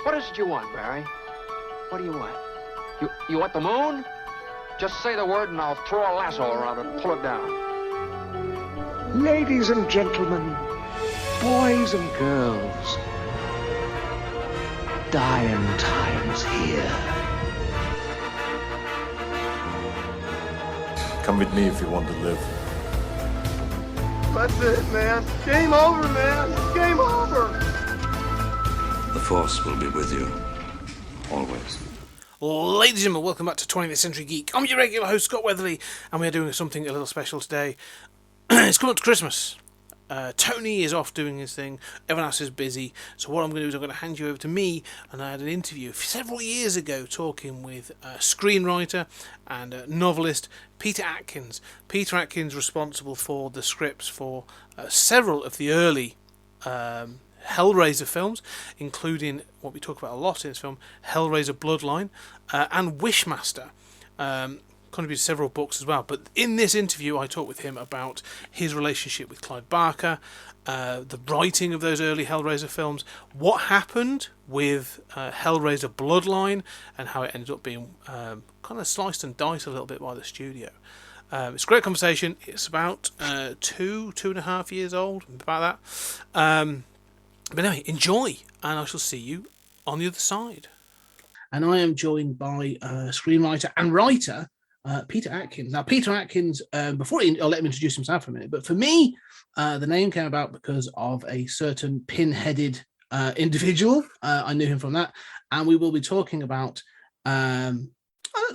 What is it you want, Barry? What do you want? You want the moon? Just say the word and I'll throw a lasso around it and pull it down. Ladies and gentlemen, boys and girls, dying times here. Come with me if you want to live. That's it, man. Game over, man. Game over. The Force will be with you, always. Ladies and gentlemen, welcome back to 20th Century Geek. I'm your regular host, Scott Weatherly, and we are doing something a little special today. It's coming up to Christmas. Tony is off doing his thing, everyone else is busy, so what I'm going to do is I'm going to hand you over to me, and I had an interview several years ago talking with screenwriter and novelist Peter Atkins. Peter Atkins responsible for the scripts for several of the early Hellraiser films, including what we talk about a lot in this film, Hellraiser Bloodline, and Wishmaster. Contributed several books as well, but in this interview I talked with him about his relationship with Clive Barker, the writing of those early Hellraiser films, what happened with Hellraiser Bloodline, and how it ended up being kind of sliced and diced a little bit by the studio. It's a great conversation. It's about 2.5 years old, about that. But anyway, enjoy, and I shall see you on the other side. And I am joined by screenwriter and writer Peter Atkins. Now, Peter Atkins, I'll let him introduce himself for a minute, but for me, the name came about because of a certain pin-headed individual. I knew him from that, and we will be talking about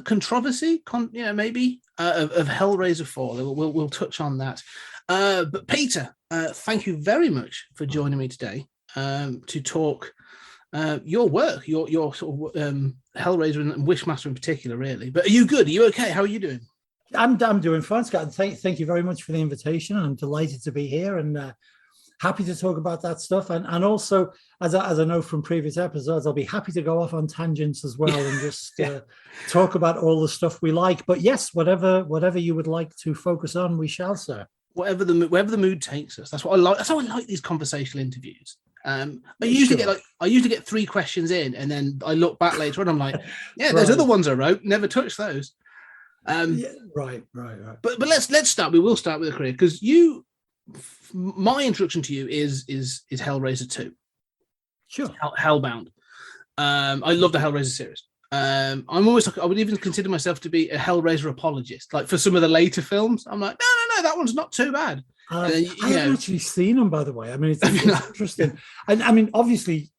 controversy, maybe, of Hellraiser 4. We'll touch on that. But Peter, thank you very much for joining me today to talk your work, your sort of Hellraiser and Wishmaster in particular, really. But are you good? Are you okay? How are you doing? I'm doing fine, Scott. Thank you very much for the invitation. I'm delighted to be here and happy to talk about that stuff. And also, as I know from previous episodes, I'll be happy to go off on tangents as well and just talk about all the stuff we like. But yes, whatever you would like to focus on, we shall, sir. Wherever the mood takes us. That's what I like. That's how I like these conversational interviews. I usually get 3 questions in, and then I look back later and I'm like, yeah, there's other ones I wrote, never touched those. Right. But let's start. We will start with a career, because my introduction to you is Hellraiser 2. Sure. Hellbound. I love the Hellraiser series. I'm almost like, I would even consider myself to be a Hellraiser apologist. Like for some of the later films, I'm like, no, that one's not too bad. I haven't actually seen them, by the way. I mean, it's interesting. And I mean, obviously,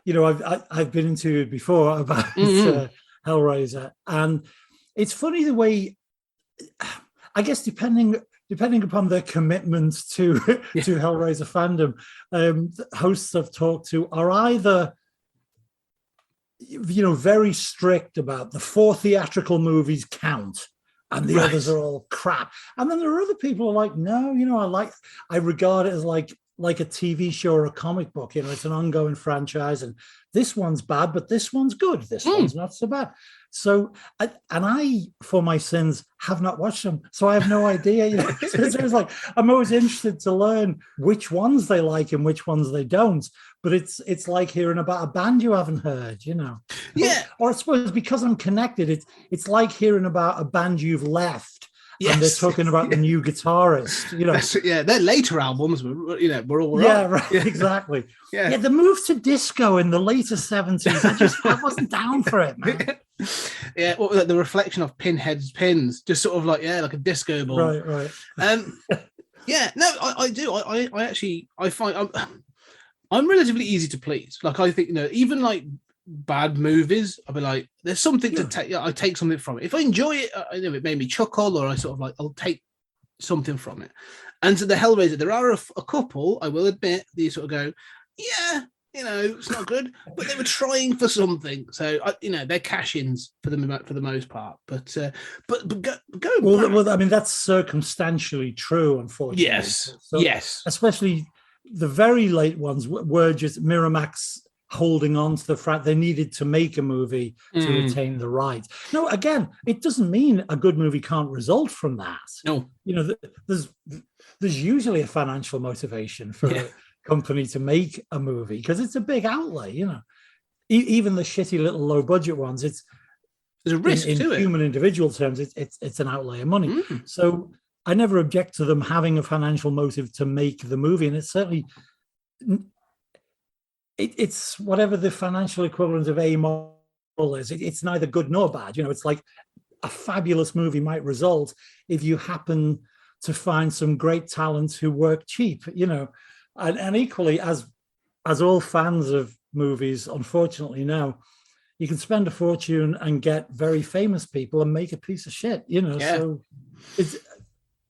I've been into it before about Hellraiser, and it's funny the way, I guess, depending upon their commitment to Hellraiser fandom, the hosts I've talked to are either very strict about the 4 theatrical movies count, and the others are all crap. And then there are other people who are like, no, I regard it as like a TV show or a comic book. It's an ongoing franchise, and this one's bad, but this one's good. This one's not so bad. So, I, for my sins, have not watched them, so I have no idea. So it's like, I'm always interested to learn which ones they like and which ones they don't. But it's like hearing about a band you haven't heard, Yeah. Or I suppose because I'm connected, it's like hearing about a band you've left. Yes. And they're talking about the new guitarist, their later albums were all right. Yeah, right, exactly. Yeah, the move to disco in the later 70s, I wasn't down for it, man. Yeah, the reflection of Pinhead's pins, just sort of like a disco ball. Right. Yeah, no, I do. I find I'm relatively easy to please. Like, I think, even like bad movies, I'll be like, there's something to take. I take something from it. If I enjoy it, it made me chuckle, or I sort of like, I'll take something from it. And so the Hellraiser, there are a couple, I will admit, that you sort of go, yeah, it's not good, but they were trying for something. So they're cash-ins for the most part. But go. Well, I mean, that's circumstantially true, unfortunately. Yes. So, yes. Especially the very late ones were just Miramax holding on to the fact they needed to make a movie to retain the rights. No, again, it doesn't mean a good movie can't result from that. No. There's usually a financial motivation for a company to make a movie because it's a big outlay, even the shitty little low budget ones, There's a risk in to it. human individual terms, it's an outlay of money. So I never object to them having a financial motive to make the movie, and it's certainly it's whatever the financial equivalent of amoral is. It's neither good nor bad. It's like a fabulous movie might result if you happen to find some great talents who work cheap. And equally, as all fans of movies, unfortunately now, you can spend a fortune and get very famous people and make a piece of shit. So it's.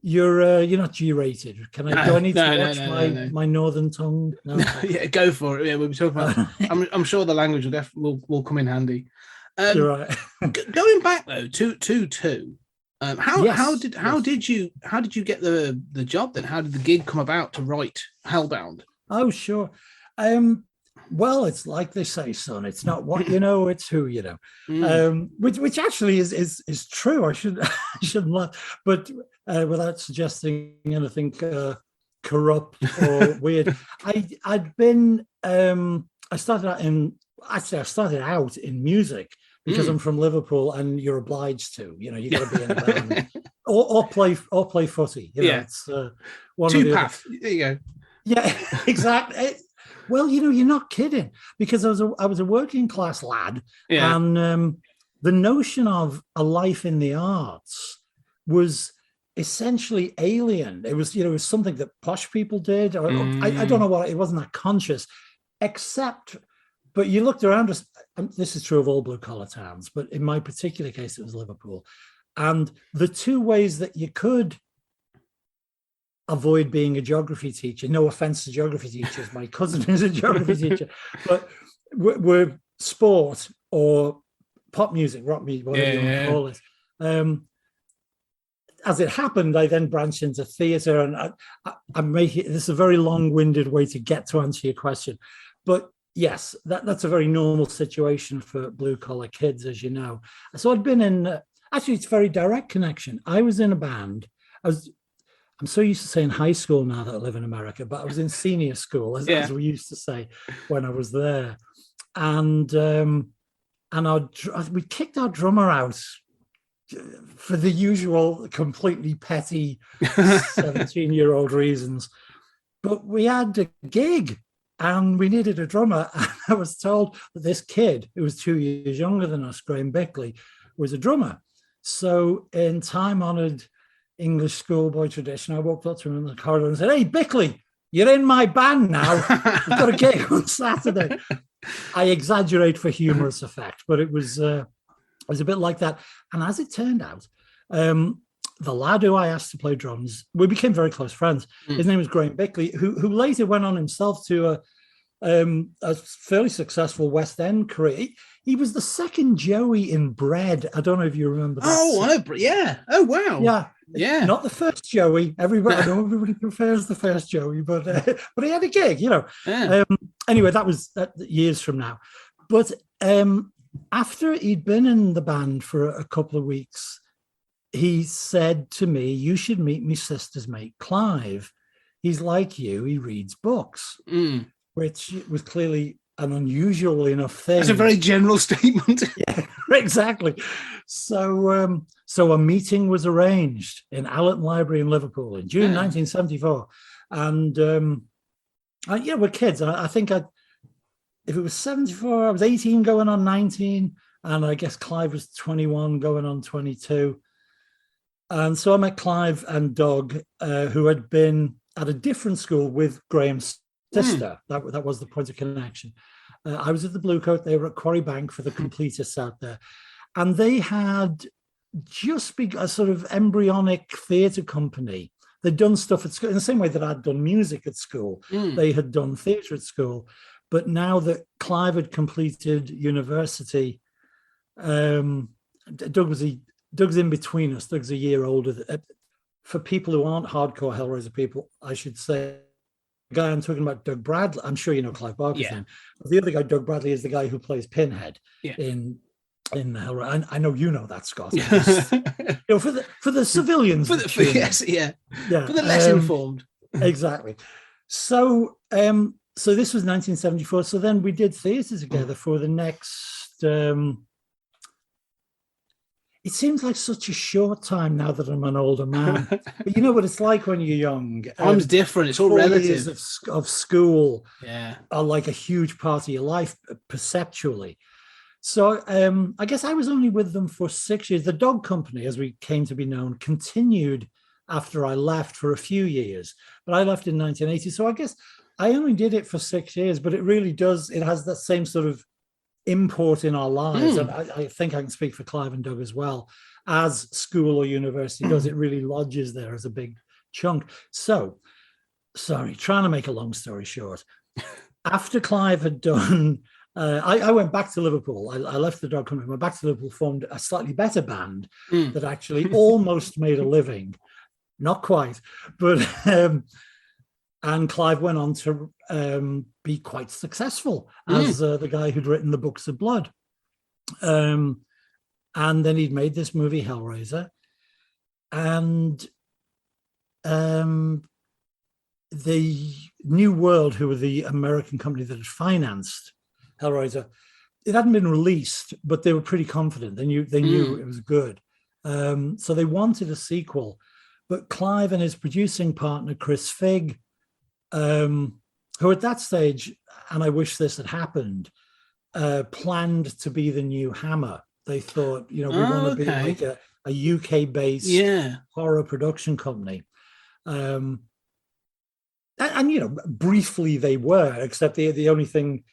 You're not G-rated. Do I need to watch my northern tongue? No. Yeah, go for it. Yeah, we'll be talking about. I'm sure the language will come in handy. You're right. Going back though to two. How did you get the job then? How did the gig come about to write Hellbound? Oh, sure. Well, it's like they say, son. It's not what you know; it's who you know. Which actually is true. I shouldn't laugh, but without suggesting anything corrupt or weird. I'd been. I started out in music because I'm from Liverpool, and you're obliged to. You got to be in a band or play footy. It's one two of the path. There you go. Yeah, exactly. Well, you're not kidding, because I was a working class lad, and the notion of a life in the arts was essentially alien. It was something that posh people did. Or, I don't know what, it wasn't that conscious, but you looked around us. And this is true of all blue collar towns, but in my particular case, it was Liverpool, and the two ways that you could avoid being a geography teacher. No offense to geography teachers. My cousin is a geography teacher, but we're sport or pop music, rock music, whatever you want to call it. As it happened, I then branched into theatre, and I'm making this is a very long-winded way to get to answer your question. But yes, that's a very normal situation for blue-collar kids, as you know. So I'd been in, actually, it's a very direct connection. I was in a band. I'm so used to saying high school now that I live in America, but I was in senior school, as we used to say when I was there. And we kicked our drummer out for the usual completely petty 17-year-old reasons. But we had a gig and we needed a drummer. And I was told that this kid, who was 2 years younger than us, Graham Bickley, was a drummer. So in time-honoured English schoolboy tradition, I walked up to him in the corridor and said, "Hey, Bickley, you're in my band now. We've got a gig on Saturday." I exaggerate for humorous effect, but it was a bit like that. And as it turned out, the lad who I asked to play drums, we became very close friends. His name was Graham Bickley, who later went on himself to a fairly successful West End career. He was the second Joey in Bread. I don't know if you remember that. Oh, I know. Yeah. Oh, wow. Yeah. Not the first Joey. I know everybody prefers the first Joey, but he had a gig, Yeah. Anyway, that was years from now. But after he'd been in the band for a couple of weeks, he said to me, "You should meet my sister's mate, Clive. He's like you. He reads books," which was clearly an unusual enough thing. That's a very general statement. Yeah, exactly. So a meeting was arranged in Allerton Library in Liverpool in June 1974. And we're kids. I think if it was 74, I was 18 going on 19. And I guess Clive was 21 going on 22. And so I met Clive and Doug, who had been at a different school with Graham's sister. That was the point of connection. I was at the Bluecoat. They were at Quarry Bank for the completists out there. And they had just begun a sort of embryonic theatre company. They'd done stuff at school in the same way that I'd done music at school. They had done theatre at school. But now that Clive had completed university, Doug's in between us. Doug's a year older. For people who aren't hardcore Hellraiser people, I should say, the guy I'm talking about, Doug Bradley. I'm sure you know Clive Barker's name. But the other guy, Doug Bradley, is the guy who plays Pinhead in the Hellraiser. I know you know that, Scott. Just, for the civilians. For the less informed. Exactly. So So this was 1974. So then we did theatre together for the next. It seems like such a short time now that I'm an older man. But you know what it's like when you're young. Time's different. It's all 4 relative. years of school are like a huge part of your life perceptually. So I guess I was only with them for 6 years. The dog company, as we came to be known, continued after I left for a few years. But I left in 1980. So I guess I only did it for 6 years, but it really does. It has that same sort of import in our lives, and I think I can speak for Clive and Doug as well, as school or university does. It really lodges there as a big chunk. So, sorry, trying to make a long story short, after Clive had done, I went back to Liverpool. I left the dog company, went back to Liverpool, formed a slightly better band that actually almost made a living. Not quite, but and Clive went on to be quite successful as the guy who'd written the Books of Blood. And then he'd made this movie, Hellraiser. And the New World, who were the American company that had financed Hellraiser, it hadn't been released, but they were pretty confident. They knew it was good. So they wanted a sequel. But Clive and his producing partner, Chris Figg, who at that stage, and I wish this had happened, planned to be the new Hammer. They thought, we want to be like a UK-based horror production company. And briefly they were, except the only thing,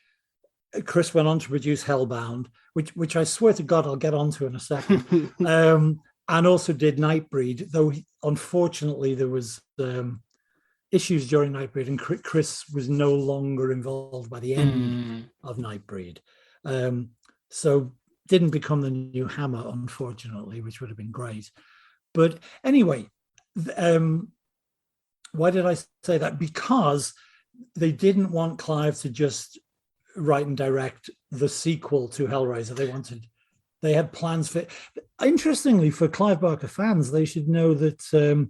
Chris went on to produce Hellbound, which I swear to God I'll get onto in a second, and also did Nightbreed, though unfortunately there was issues during Nightbreed, and Chris was no longer involved by the end of Nightbreed. So didn't become the new Hammer, unfortunately, which would have been great. But anyway, why did I say that? Because they didn't want Clive to just write and direct the sequel to Hellraiser. They had plans for, interestingly, for Clive Barker fans, they should know that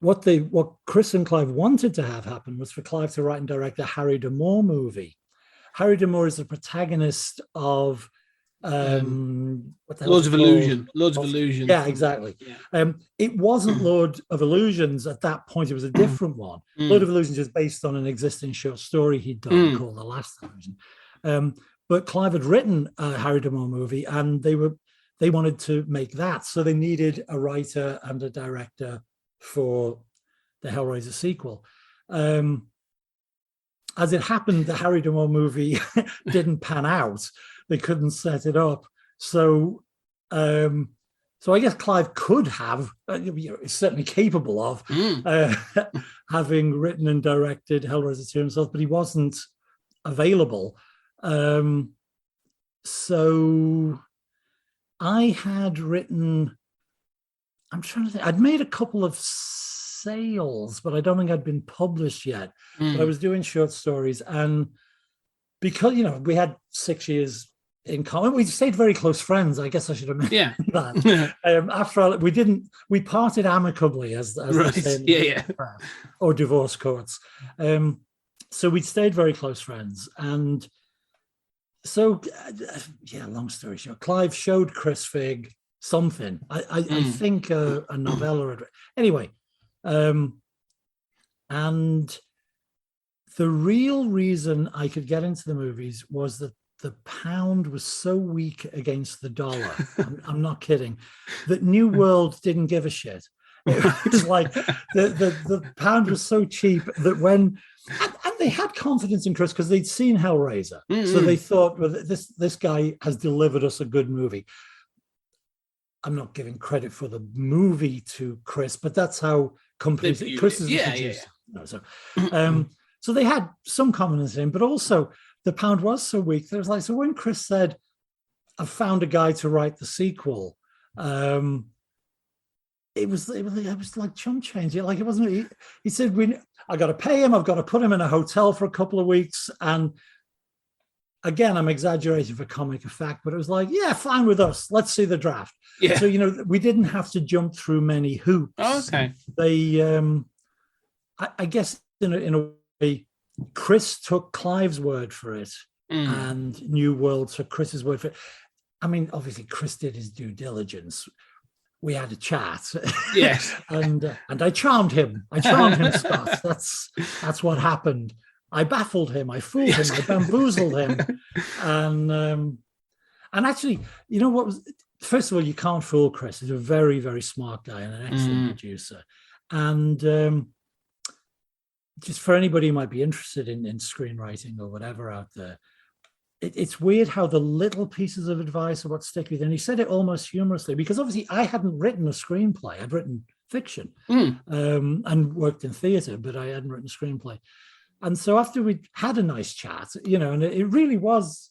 what Chris and Clive wanted to have happen was for Clive to write and direct a Harry D'Amour movie. Harry D'Amour is the protagonist of Lords of Illusion. Yeah, exactly. Yeah. It wasn't Lord of Illusions at that point. It was a different one. Lord of Illusions is based on an existing short story he'd done called The Last Illusion. But Clive had written a Harry D'Amour movie, and they wanted to make that. So they needed a writer and a director for the Hellraiser sequel. As it happened, the Harry D'Amour movie didn't pan out. They couldn't set it up. So I guess Clive could have, is certainly capable of, having written and directed Hellraiser 2 himself, but he wasn't available. So I had written, I'm trying to think, I'd made a couple of sales, but I don't think I'd been published yet. But I was doing short stories, and because, we had 6 years in common, we stayed very close friends. I guess I should have mentioned that. After we parted amicably, as they say, or divorce courts. So we stayed very close friends, and so long story short, Clive showed Chris Figg something. I think a novella. Anyway, and the real reason I could get into the movies was that the pound was so weak against the dollar. I'm not kidding. That New World didn't give a shit. It was like the pound was so cheap that when, and they had confidence in Chris because they'd seen Hellraiser, so they thought, well, this guy has delivered us a good movie. I'm not giving credit for the movie to Chris, but that's how companies. Chris is the producer. No, so they had some confidence in him, but also the pound was so weak. There was like, so when Chris said, "I've found a guy to write the sequel," it was like chump change. Like, it wasn't. He said, I got to pay him. I've got to put him in a hotel for a couple of weeks. And again, I'm exaggerating for comic effect, but it was like, yeah, fine with us. Let's see the draft. Yeah. So, we didn't have to jump through many hoops. Oh, okay. They, I guess in a way, Chris took Clive's word for it, and New World took Chris's word for it. I mean, obviously, Chris did his due diligence. We had a chat, Yes, and I charmed him. Scott. That's what happened. I baffled him. I fooled him. I bamboozled him, and actually, you know what was? First of all, you can't fool Chris. He's a very, very smart guy and an excellent producer. And just for anybody who might be interested in screenwriting or whatever out there, it's weird how the little pieces of advice are what stick with you. And he said it almost humorously, because obviously I hadn't written a screenplay. I'd written fiction and worked in theatre, but I hadn't written a screenplay. And so after we had a nice chat, and it really was,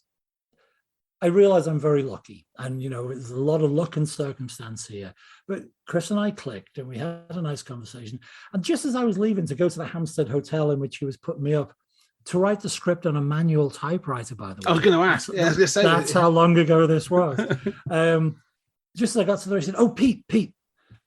I realize I'm very lucky, and there's a lot of luck and circumstance here. But Chris and I clicked, and we had a nice conversation. And just as I was leaving to go to the Hampstead Hotel in which he was putting me up to write the script on a manual typewriter, by the way. I was going to ask. Yeah, I was going to say that's how long ago this was. Just as I got to the door, he said, "Oh, Pete."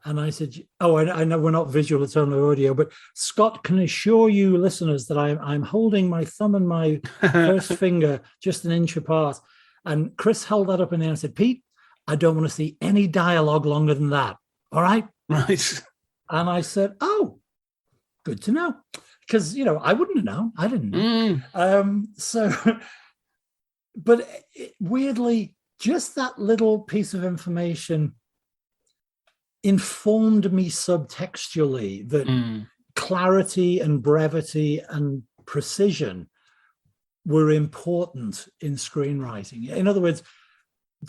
And I said, "Oh, I know we're not visual, it's only audio, but Scott can assure you, listeners, that I'm holding my thumb and my first finger just an inch apart." And Chris held that up in there and said, "Pete, I don't want to see any dialogue longer than that. All right?" Right. And I said, "Oh, good to know." Because, I wouldn't have known. I didn't know. But weirdly, just that little piece of information informed me subtextually that clarity and brevity and precision were important in screenwriting. In other words,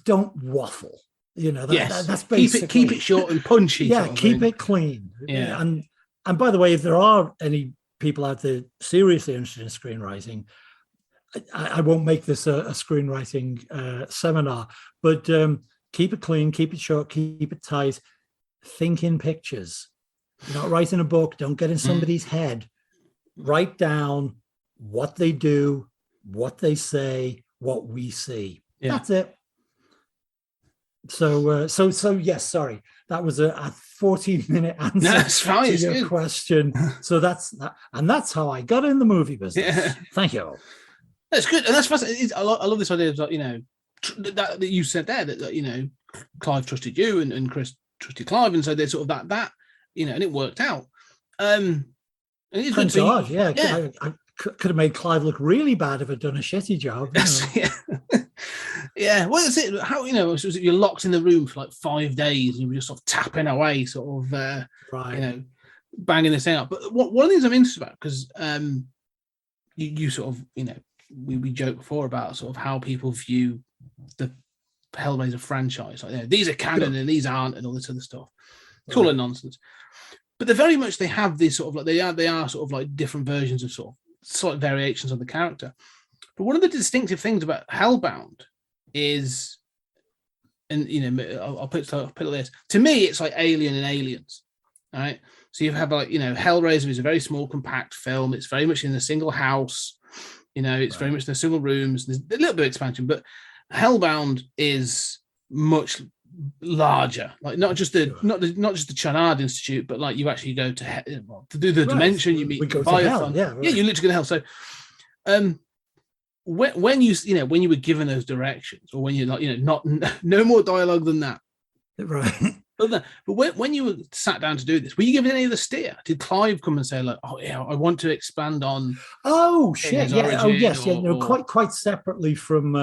don't waffle. That's basically keep it short and punchy. Yeah, keep it clean. Yeah. And by the way, if there are any people out there seriously interested in screenwriting, I won't make this a screenwriting seminar, but keep it clean, keep it short, keep it tight. Think in pictures. You're not writing a book. Don't get in somebody's head. Write down what they do, what they say, what we see. Yeah. That's it. So yes, sorry. That was a 14-minute answer that's fine, to your question. So that's that, and that's how I got in the movie business. Yeah. Thank you. That's good, and that's fascinating. I love this idea of that you said there that Clive trusted you and Chris trusted Clive, and so there's sort of that and it worked out. And it's Thank God, yeah. I could have made Clive look really bad if I'd done a shitty job. Yeah. Well, that's it. How you're locked in the room for like 5 days, and you were just sort of tapping away, sort of right. Banging this out. But one of the things I'm interested about, because you sort of we joked before about sort of how people view the Hellraiser franchise. Like, these are canon and these aren't, and all this other stuff. It's all a nonsense. But they're very much, they have these sort of they are sort of like different versions of sort of slight variations on the character. But one of the distinctive things about Hellbound is, and I'll put it like this. To me, it's like Alien and Aliens. All right. So you have Hellraiser is a very small, compact film. It's very much in a single house. It's very much in the single rooms. There's a little bit of expansion, but Hellbound is much larger. Like not just the Channard Institute, but like you actually go to do the dimension. You meet Biofan. You literally go to hell. So, when you were given those directions, or when you're not no more dialogue than that, right? But when you were sat down to do this, were you given any of the steer? Did Clive come and say like, "Oh yeah, I want to expand on"? Oh shit! Yeah. Oh yes. Quite separately from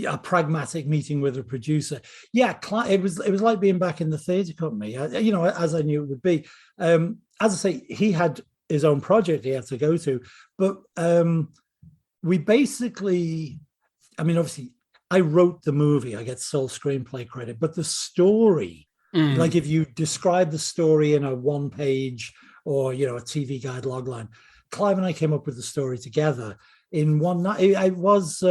a pragmatic meeting with a producer. Yeah, it was like being back in the theatre company. As I knew it would be. As I say, he had his own project he had to go to, but we basically, obviously, I wrote the movie. I get sole screenplay credit, but the story. Like if you describe the story in a 1-page or a TV guide logline, Clive and I came up with the story together in one night. It was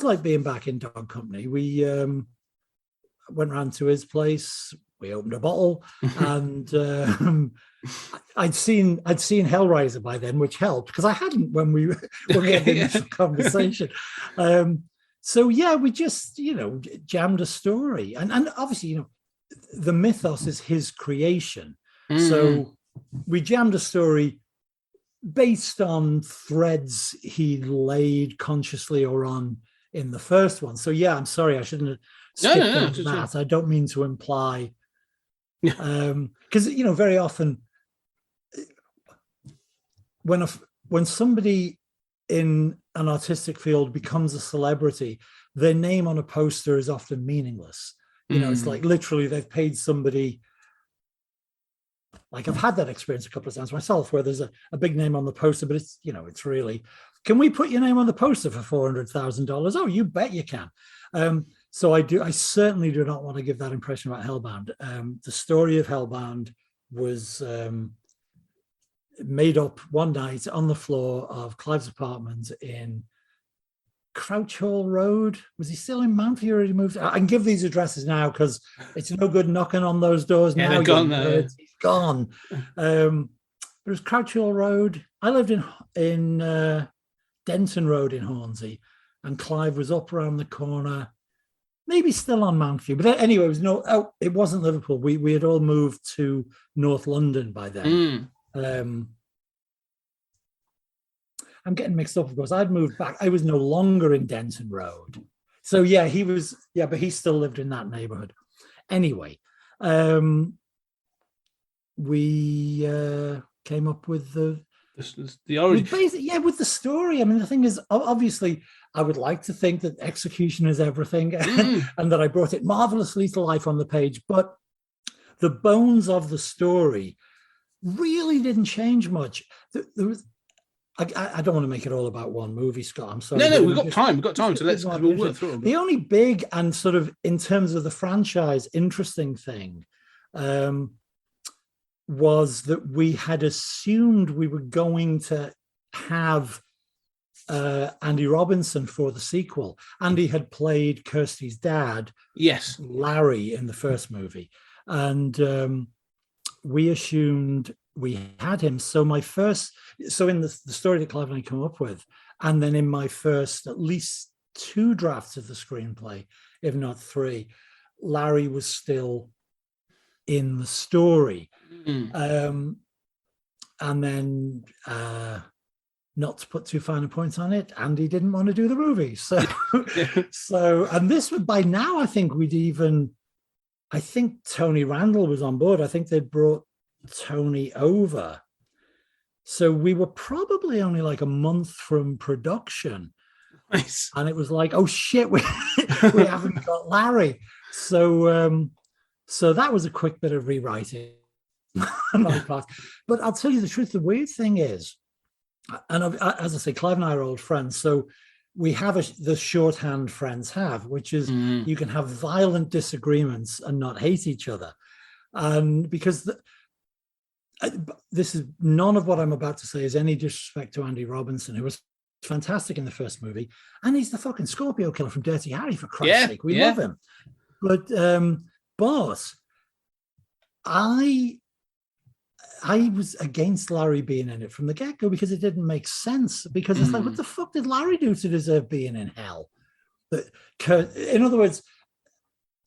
like being back in Dog Company. We went round to his place. We opened a bottle, and I'd seen Hellraiser by then, which helped because I hadn't when we had the initial conversation. So yeah, we just jammed a story, and obviously the mythos is his creation. So we jammed a story based on threads he laid consciously or on in the first one. So yeah, I'm sorry, I shouldn't have skipped on that. I don't mean to imply, because very often when somebody in an artistic field becomes a celebrity, their name on a poster is often meaningless. It's like literally they've paid somebody. Like I've had that experience a couple of times myself, where there's a big name on the poster, but it's it's really, can we put your name on the poster for $400,000? Oh, you bet you can. So I certainly do not want to give that impression about Hellbound. The story of Hellbound was made up one night on the floor of Clive's apartment in Crouch Hall Road. Was he still in Mountford or had he moved? I can give these addresses now because it's no good knocking on those doors now. They're gone now. He's gone. It was Crouch Hall Road. I lived in Denton Road in Hornsey, and Clive was up around the corner, maybe still on Mountford. But anyway, it wasn't Liverpool. We had all moved to North London by then. I'm getting mixed up because I'd moved back. I was no longer in Denton Road. So yeah, but he still lived in that neighborhood. Anyway, we came up with the origin. With the story. I mean, the thing is, obviously, I would like to think that execution is everything and that I brought it marvelously to life on the page, but the bones of the story really didn't change much. There was, I don't want to make it all about one movie, Scott. I'm sorry. No, we've got time. We've got time, so we'll work through it. The only big and sort of, in terms of the franchise, interesting thing was that we had assumed we were going to have Andy Robinson for the sequel. Andy had played Kirsty's dad, yes, Larry, in the first movie, and we assumed we had him. So in the story that Clive and I come up with, and then in my first at least 2 drafts of the screenplay, if not 3, Larry was still in the story. And then not to put too fine a point on it, Andy didn't want to do the movie. So and this would, by now, I think Tony Randall was on board. I think they'd brought Tony over. So we were probably only like a month from production. Nice. And it was like, oh shit, we haven't got Larry. So that was a quick bit of rewriting on my part. But I'll tell you the truth, the weird thing is, and as I say, Clive and I are old friends, so we have the shorthand friends have, which is you can have violent disagreements and not hate each other. And because this is, none of what I'm about to say is any disrespect to Andy Robinson, who was fantastic in the first movie, and he's the fucking Scorpio killer from Dirty Harry, for Christ's sake. We love him. But I was against Larry being in it from the get-go because it didn't make sense. Because it's like, what the fuck did Larry do to deserve being in hell? In other words,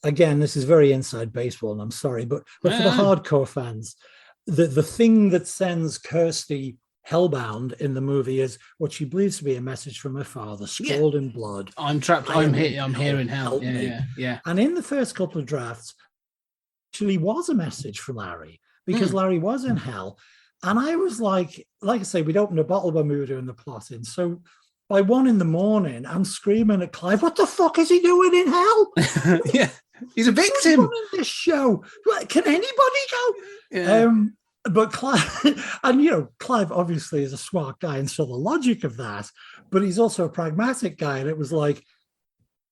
again, this is very inside baseball, and I'm sorry, but for the hardcore fans, the thing that sends Kirsty hellbound in the movie is what she believes to be a message from her father, scrawled in blood. I'm trapped. I'm here in hell. Yeah. And in the first couple of drafts, actually was a message from Larry, because Larry was in hell. And I was like I say, we'd opened a bottle when we were doing the plotting. So by 1 a.m, I'm screaming at Clive, what the fuck is he doing in hell? Yeah, he's a victim in this show. Can anybody go? Yeah. But Clive, and Clive obviously is a smart guy and saw the logic of that, but he's also a pragmatic guy. And it was like,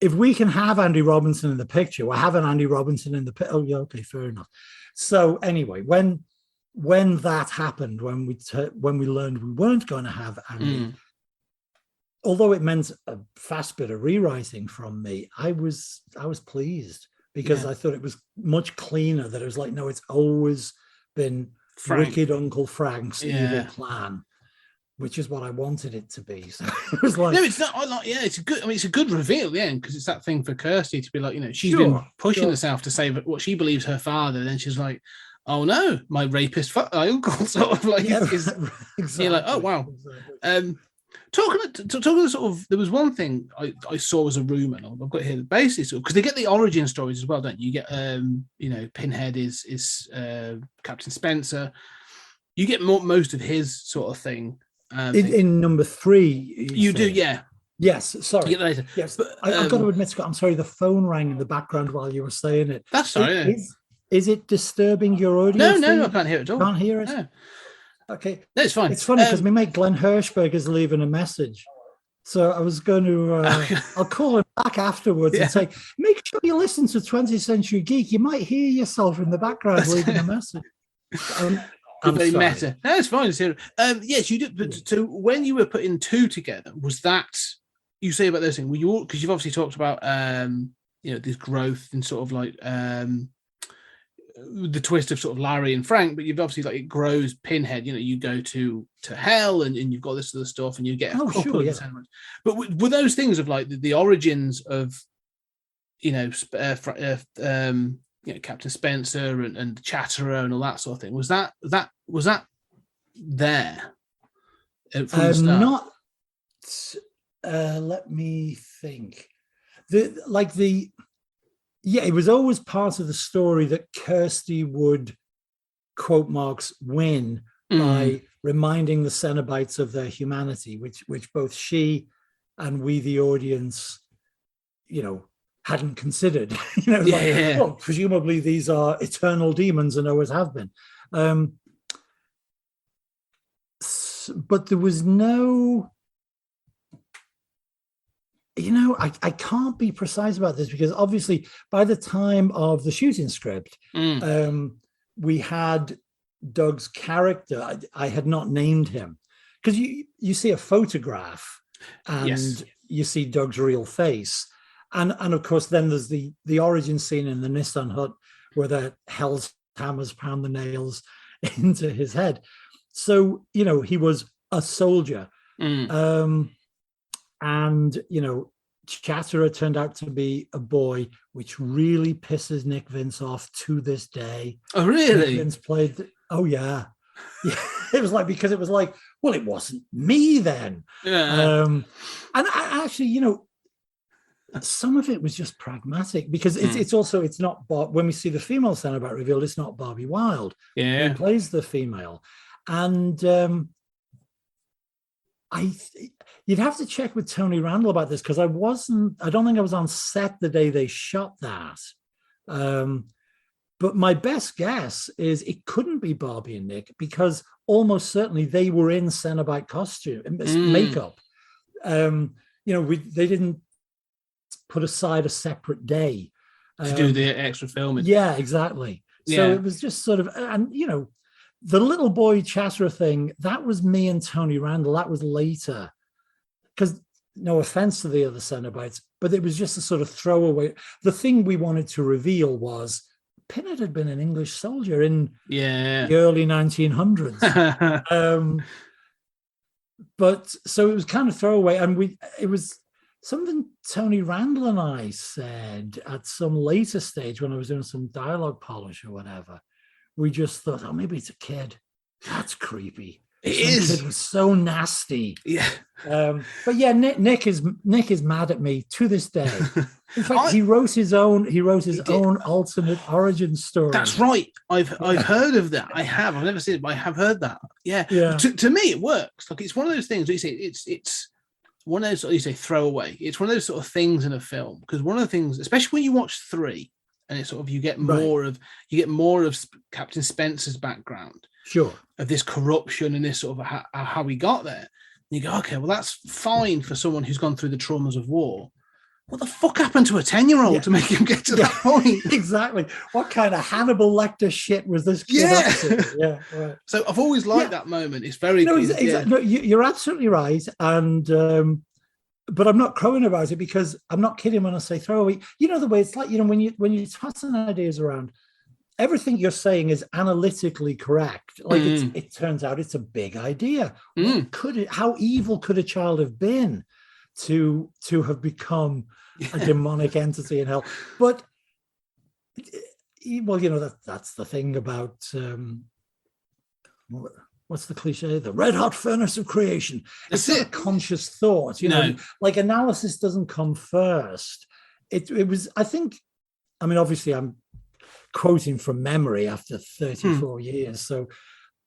if we can have Andy Robinson in the picture, we're having Andy Robinson in the picture. Oh, yeah, okay, fair enough. So anyway, when that happened, when we learned we weren't going to have Andy, although it meant a fast bit of rewriting from me, I was pleased, because I thought it was much cleaner. That it was like, no, it's always been Wicked Uncle Frank's evil plan, which is what I wanted it to be. So it was like, no, it's not. It's a good. I mean, it's a good reveal, because it's that thing for Kirsty to be like, she's been pushing herself to say what she believes her father. Then she's like, oh no, my rapist, my uncle, sort of like, Yeah, you're like, oh wow. Exactly. Talking sort of, there was one thing I saw as a rumor, and I've got here basically, because they get the origin stories as well, don't you? You get, Pinhead is Captain Spencer. You get most of his sort of thing. In number 3, you do, yeah. Yes, sorry. You get later. Yes, but I've got to admit, Scott, I'm sorry, the phone rang in the background while you were saying it. That's sorry. Is it disturbing your audio? No, I can't hear it at all. Can't hear it? No. Okay. No, it's fine. It's funny because my mate Glenn Hirschberg is leaving a message. So I was going to, I'll call him back afterwards and say, make sure you listen to 20th Century Geek. You might hear yourself in the background leaving a message. I'm very sorry. meta. No, it's fine. Yes, you did. But so when you were putting 2 together, was that you say about those things? Were you, because you've obviously talked about this growth and sort of like the twist of sort of Larry and Frank, but you've obviously like it grows Pinhead. You go to hell and you've got this other stuff and you get a couple of the. But were those things of like the origins of Captain Spencer and Chatterer and all that sort of thing? Was that there from the start? Not. Let me think. It was always part of the story that Kirsty would, quote marks, win by reminding the Cenobites of their humanity, which both she and we, the audience, hadn't considered. Well, presumably these are eternal demons and always have been. But there was no. I can't be precise about this because obviously by the time of the shooting script, we had Doug's character. I had not named him because you see a photograph and you see Doug's real face. And of course, then there's the origin scene in the Nissan hut where the Hell's hammers pound the nails into his head. So, he was a soldier. And, Chatterer turned out to be a boy, which really pisses Nick Vince off to this day. Oh, really? Nick Vince played. Oh, yeah. It was like, because it was like, well, it wasn't me then. Yeah. And I actually, some of it was just pragmatic because it's not Bob. When we see the female Cenobite revealed, it's not Barbie Wilde who plays the female. And you'd have to check with Tony Randall about this because I don't think I was on set the day they shot that. But my best guess is it couldn't be Barbie and Nick because almost certainly they were in Cenobite costume, makeup. They didn't put aside a separate day to do the extra filming. Yeah, exactly. So it was just sort of, and the little boy Chatterer thing, that was me and Tony Randall. That was later. Because no offense to the other Cenobites, but it was just a sort of throwaway. The thing we wanted to reveal was Pinhead had been an English soldier in the early 1900s. But so it was kind of throwaway. And it was something Tony Randall and I said at some later stage when I was doing some dialogue polish or whatever. We just thought, oh, maybe it's a kid. That's creepy. It kid was so nasty. Yeah. But yeah, Nick is mad at me to this day. In fact, he wrote his own alternate origin story. That's right. I've heard of that. I've never seen it, but I have heard that. Yeah. To me, it works. Like it's one of those things that you say it's one of those, you say, throwaway. It's one of those sort of things in a film because one of the things, especially when you watch 3, and it's sort of you get more of Captain Spencer's background. Sure. Of this corruption and this sort of how we got there. And you go, okay, well, that's fine for someone who's gone through the traumas of war. What the fuck happened to a 10-year-old to make him get to that point? Exactly. What kind of Hannibal Lecter shit was this kid up to? Yeah, right. So I've always liked that moment. It's very no, you're absolutely right. And but I'm not crowing about it because I'm not kidding when I say throwaway. The way it's like, when you're tossing ideas around, everything you're saying is analytically correct. Like it turns out it's a big idea. How evil could a child have been to have become a demonic entity in hell? But well, that's the thing about what's the cliche? The red hot furnace of creation. It's not a conscious thought, like analysis doesn't come first. It was, I think, I mean, obviously I'm quoting from memory after 34 years, so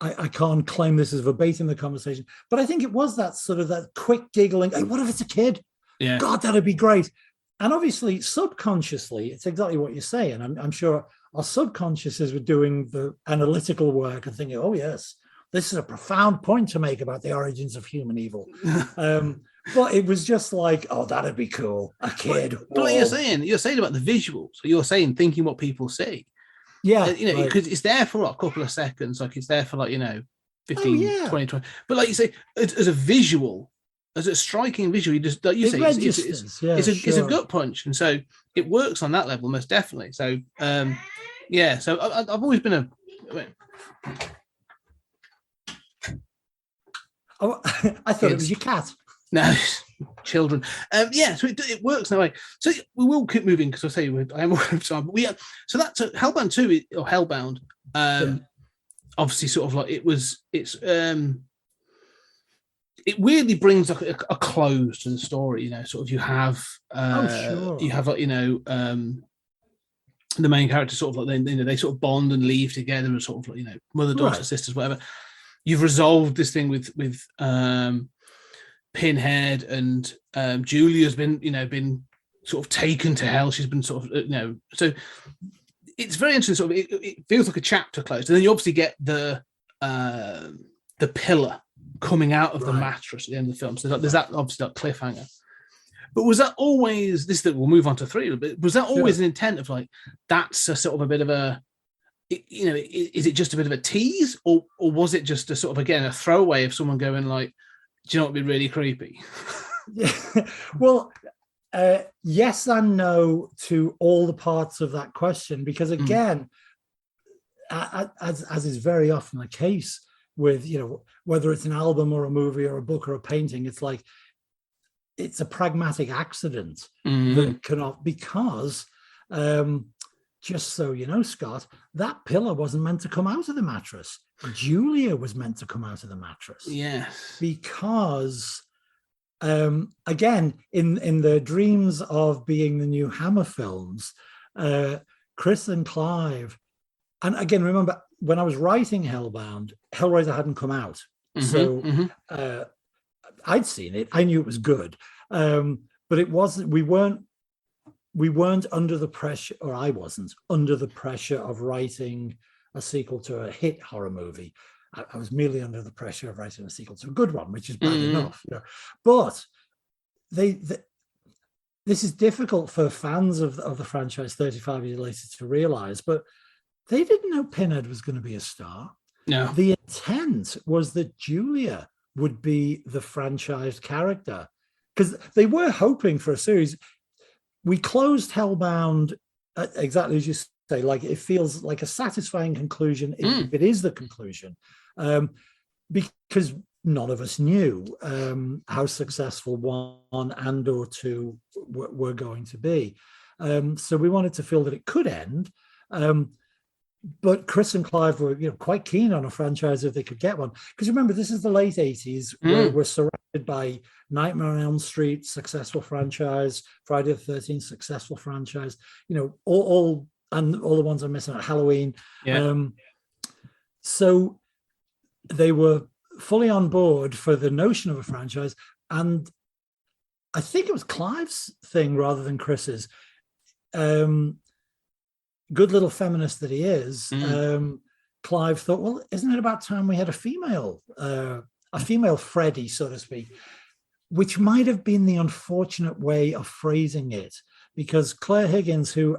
I can't claim this as verbatim the conversation, but I think it was that sort of that quick giggling, hey, what if it's a kid? Yeah. God, that'd be great. And obviously, subconsciously, it's exactly what you're saying. I'm sure our subconsciouses were doing the analytical work and thinking, oh, yes, this is a profound point to make about the origins of human evil. But it was just like, oh, that'd be cool. A kid. But like you're saying about the visuals. So you're saying thinking what people see. Yeah. Because it's there for a couple of seconds. Like it's there for 15, 20. But like you say, as a visual, as a striking visual, you just, like you say, it's a gut punch. And so it works on that level, most definitely. So, so I've always been Oh, I thought it was your cat. No, children. So it works that way. So we will keep moving because I say I am aware of time. But so that's Hellbound 2 or Hellbound. Obviously, sort of like it weirdly brings a close to the story. Sort of you have the main character sort of like they sort of bond and leave together and sort of like mother, daughter, sisters, whatever. You've resolved this thing with Pinhead, and Julia's been sort of taken to hell. She's been sort of so it's very interesting. Sort of it feels like a chapter closed, and then you obviously get the pillar coming out of the mattress at the end of the film. So there's that obviously that cliffhanger. But was that always this? That we'll move on to 3. But was that always an intent of like that's a sort of a bit of a is it just a bit of a tease, or was it just a sort of again a throwaway of someone going like, do you know what would be really creepy? Well, yes and no to all the parts of that question, because again, as is very often the case with whether it's an album or a movie or a book or a painting, it's like it's a pragmatic accident that cannot, because just so you know, Scott, that pillar wasn't meant to come out of the mattress. Julia was meant to come out of the mattress. Yes. Because again, in the dreams of being the new Hammer films, Chris and Clive, and again, remember when I was writing Hellbound, Hellraiser hadn't come out. I'd seen it. I knew it was good. But it wasn't, we weren't under the pressure, or I wasn't under the pressure of writing a sequel to a hit horror movie. I was merely under the pressure of writing a sequel to a good one, which is bad enough. But this is difficult for fans of the franchise 35 years later to realize, but they didn't know Pinhead was going to be a star. No. The intent was that Julia would be the franchised character, because they were hoping for a series. We closed Hellbound exactly as you say, like it feels like a satisfying conclusion if it is the conclusion, because none of us knew how successful 1 and or 2 were going to be. So we wanted to feel that it could end. But Chris and Clive were quite keen on a franchise if they could get one. Because remember, this is the late 80s. We're surrounded by Nightmare on Elm Street, successful franchise, Friday the 13th, successful franchise, all the ones I'm missing, Halloween. Yeah. So they were fully on board for the notion of a franchise. And I think it was Clive's thing rather than Chris's. Good little feminist that he is, Clive thought, well, isn't it about time we had a female Freddy, so to speak, which might have been the unfortunate way of phrasing it, because Claire Higgins, who,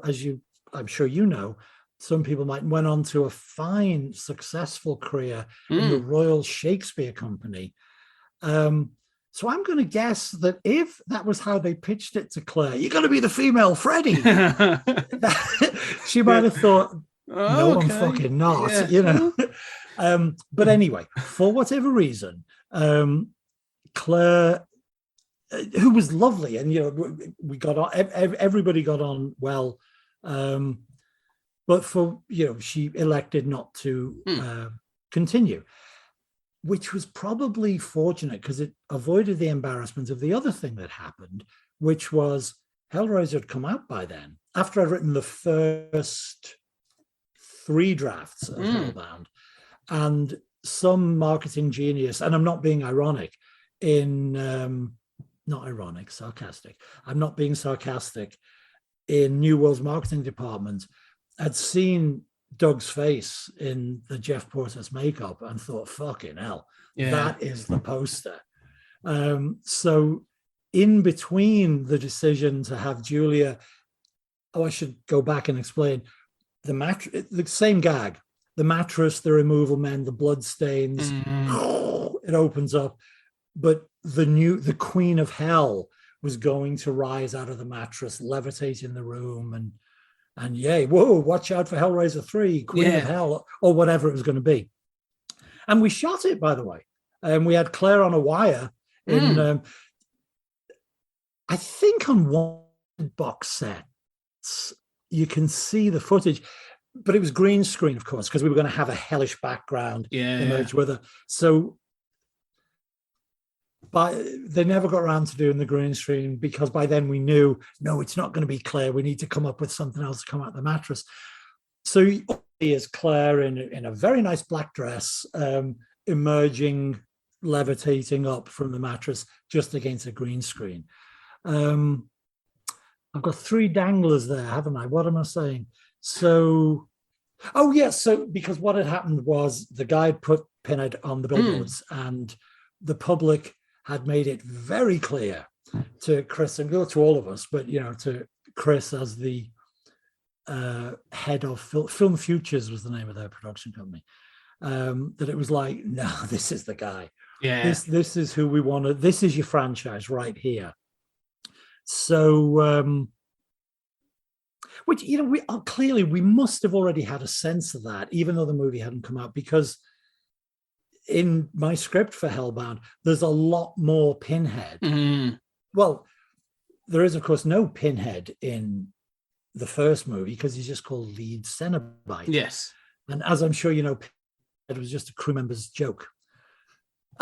I'm sure you know, some people went on to a fine, successful career in the Royal Shakespeare Company. So I'm going to guess that if that was how they pitched it to Claire, you're going to be the female Freddy. She might have thought, no, I'm fucking not, But anyway, for whatever reason, Claire, who was lovely, and we got on, everybody got on well. but she elected not to continue, which was probably fortunate because it avoided the embarrassment of the other thing that happened, which was Hellraiser had come out by then. After I'd written the first 3 drafts of Hellbound, and some marketing genius, and I'm not being ironic, sarcastic. I'm not being sarcastic. In New World's marketing department, had seen Doug's face in the Jeff Portas makeup and thought, fucking hell, that is the poster. So in between the decision to have Julia, I should go back and explain the same gag, the mattress, the removal men, the blood stains, it opens up, but the Queen of Hell was going to rise out of the mattress, levitate in the room, and yay, whoa, watch out for Hellraiser 3, Queen of Hell, or whatever it was going to be. And we shot it, by the way. And we had Claire on a wire in, I think on one box sets, you can see the footage, but it was green screen, of course, because we were going to have a hellish background emerge with her. So but they never got around to doing the green screen because by then we knew, no, it's not going to be Claire. We need to come up with something else to come out of the mattress. So he is Claire in a very nice black dress, emerging, levitating up from the mattress just against a green screen. I've got 3 danglers there, haven't I? What am I saying? So, so because what had happened was the guy had put Pinhead on the billboards and the public had made it very clear to Chris and to all of us, but to Chris as the head of Film Futures was the name of their production company, that it was like, no, this is the guy. Yeah, this is who we want to. This is your franchise right here. So, which we clearly we must have already had a sense of that, even though the movie hadn't come out, because in my script for Hellbound, there's a lot more Pinhead. Well, there is, of course, no Pinhead in the first movie because he's just called Lead Cenobite. Yes. And as I'm sure you know, Pinhead was just a crew member's joke.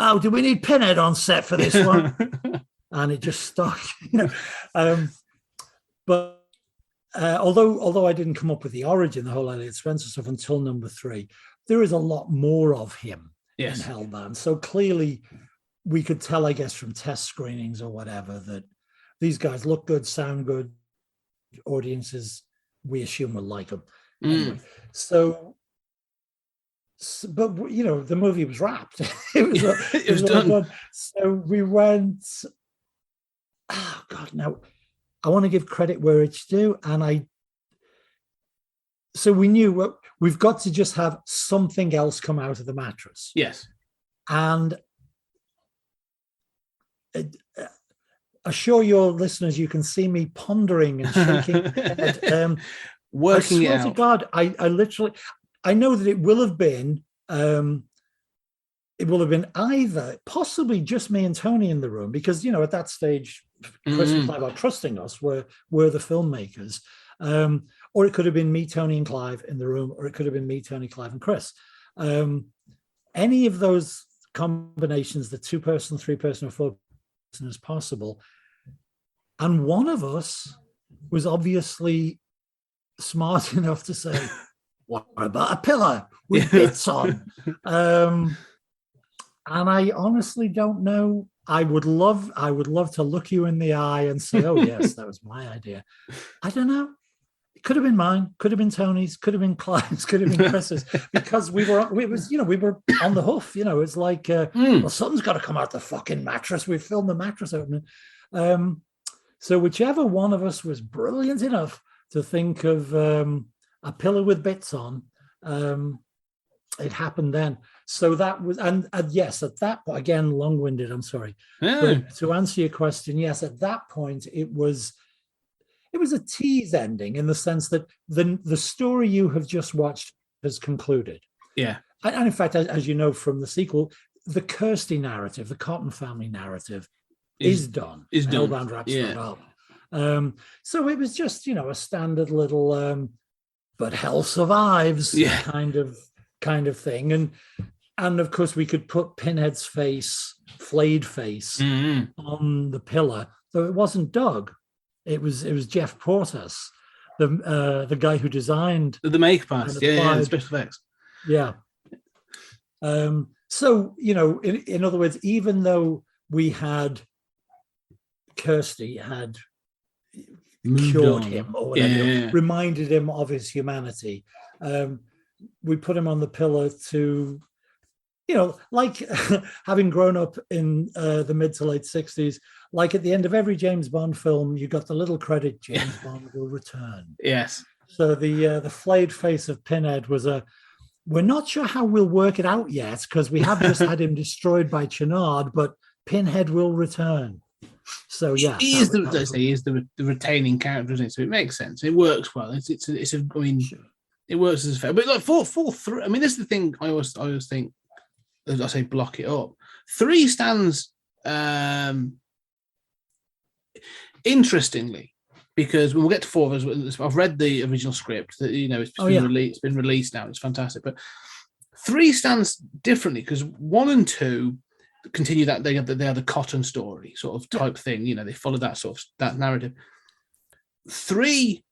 Oh, do we need Pinhead on set for this one? And it just stuck, But although I didn't come up with the origin, the whole Elliot Spencer stuff until number 3, there is a lot more of him. Yes. In Hellbound. So clearly we could tell, I guess, from test screenings or whatever, that these guys look good, sound good, audiences, we assume, will like them. Anyway, but the movie was wrapped. it was done. So we went, oh God, now I want to give credit where it's due. So we knew we've got to just have something else come out of the mattress. Yes. And assure your listeners, you can see me pondering and shaking head. Working it out. I swear to God, I know that it will have been either possibly just me and Tony in the room, because, at that stage, Chris and Clive are trusting us. We're the filmmakers. Or it could have been me, Tony, and Clive in the room, or it could have been me, Tony, Clive, and Chris. Any of those combinations, the 2-person, 3-person, or 4-person is possible. And one of us was obviously smart enough to say, what about a pillar with bits on? And I honestly don't know. I would love to look you in the eye and say, oh, yes, that was my idea. I don't know. It could have been mine, could have been Tony's, could have been Clive's, could have been Chris's, because we were on the hoof. It's like, well, something's got to come out the fucking mattress. We filmed the mattress opening. So whichever one of us was brilliant enough to think of a pillow with bits on, it happened then. So that was, and yes, at that point, again, long-winded, I'm sorry. But to answer your question, yes, at that point, it was a tease ending in the sense that the story you have just watched has concluded. Yeah. And in fact, as you know from the sequel, the Kirsty narrative, the Cotton family narrative is done. Hellbound wraps that up. So it was just, a standard little but hell survives, Yeah. kind of thing. And of course, we could put Pinhead's face, flayed face, on the pillar, though it wasn't Doug. It was Jeff Portas, the guy who designed The make parts, the special effects. Yeah. So, in other words, even though we had Kirsty had cured him or whatever, reminded him of his humanity, we put him on the pillar to, like having grown up in the mid to late 60s, like at the end of every James Bond film, you got the little credit, James Bond will return. Yes. So the flayed face of Pinhead was we're not sure how we'll work it out yet, because we have just had him destroyed by Chenard, but Pinhead will return. So yeah, he is the retaining character, isn't it? So it makes sense. It works well. It works as a fair. But like 4, 3. I mean, this is the thing. I always think. As I say, block it up. 3 stands interestingly, because when we'll get to 4, I've read the original script that it's been released now. It's fantastic. But 3 stands differently because 1 and 2 continue that they are the cotton story sort of type thing. They follow that sort of that narrative. 3,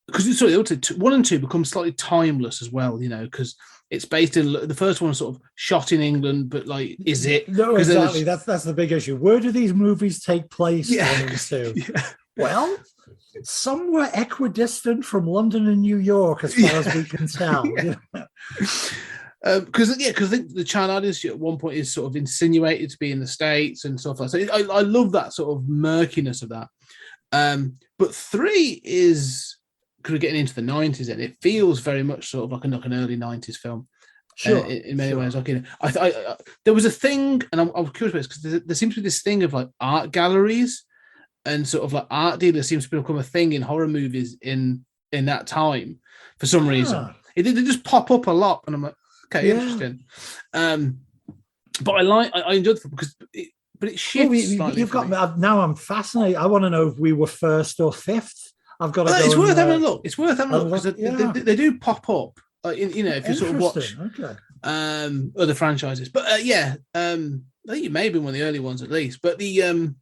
because 1 and 2 become slightly timeless as well. Because it's based in the first one, sort of shot in England, but like, is it? No, exactly. That's the big issue. Where do these movies take place? Yeah. 1 and 2? Yeah. Well, somewhere equidistant from London and New York, as far as we can tell. Because I think the Chinese Institute at one point is sort of insinuated to be in the States and stuff like that. So I love that sort of murkiness of that. But 3 is because we're getting into the 90s, and it feels very much sort of like an early 90s film. Sure, in many ways. Like, I there was a thing, and I'm curious about this because there seems to be this thing of like art galleries and sort of like art dealers seems to become a thing in horror movies in that time for some reason. They just pop up a lot, and I'm like, okay, interesting. But I enjoyed the film because it shifts slightly. You've got me now. I'm fascinated. I want to know if we were 1st or 5th. I've got to go. It's worth having a look. It's worth having a look because they do pop up. If you sort of watch other franchises, but I think it may have been one of the early ones at least. But the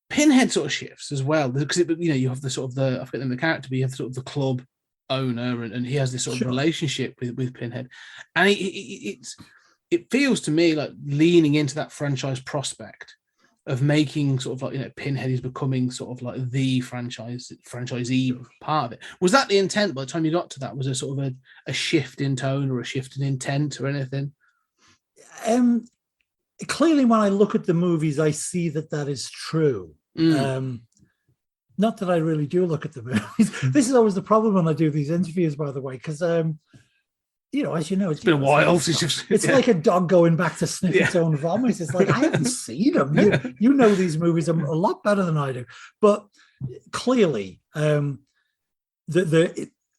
Pinhead sort of shifts as well because you have the sort of I forget the character, but you have sort of the club owner, and he has this sort of relationship with Pinhead, and it feels to me like leaning into that franchise prospect of making sort of like Pinhead is becoming sort of like the franchisee part of it. Was that the intent by the time you got to that? Was there sort of a shift in tone or a shift in intent or anything? Clearly, when I look at the movies, I see that is true. Not that I really do look at the movies. This is always the problem when I do these interviews, by the way, because as you know, it's been a while it's like a dog going back to sniff its own vomit. It's like, I haven't seen them. You know these movies a lot better than I do. But clearly,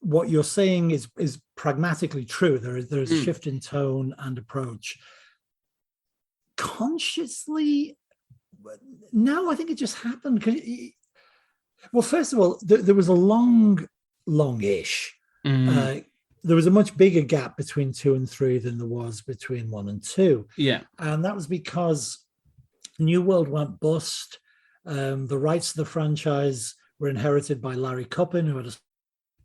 what you're saying is pragmatically true. There is a shift in tone and approach. Consciously, no, I think it just happened. Well, first of all, there was a long-ish. There was a much bigger gap between 2 and 3 than there was between 1 and 2. Yeah. And that was because New World went bust. The rights to the franchise were inherited by Larry Coppin, who had a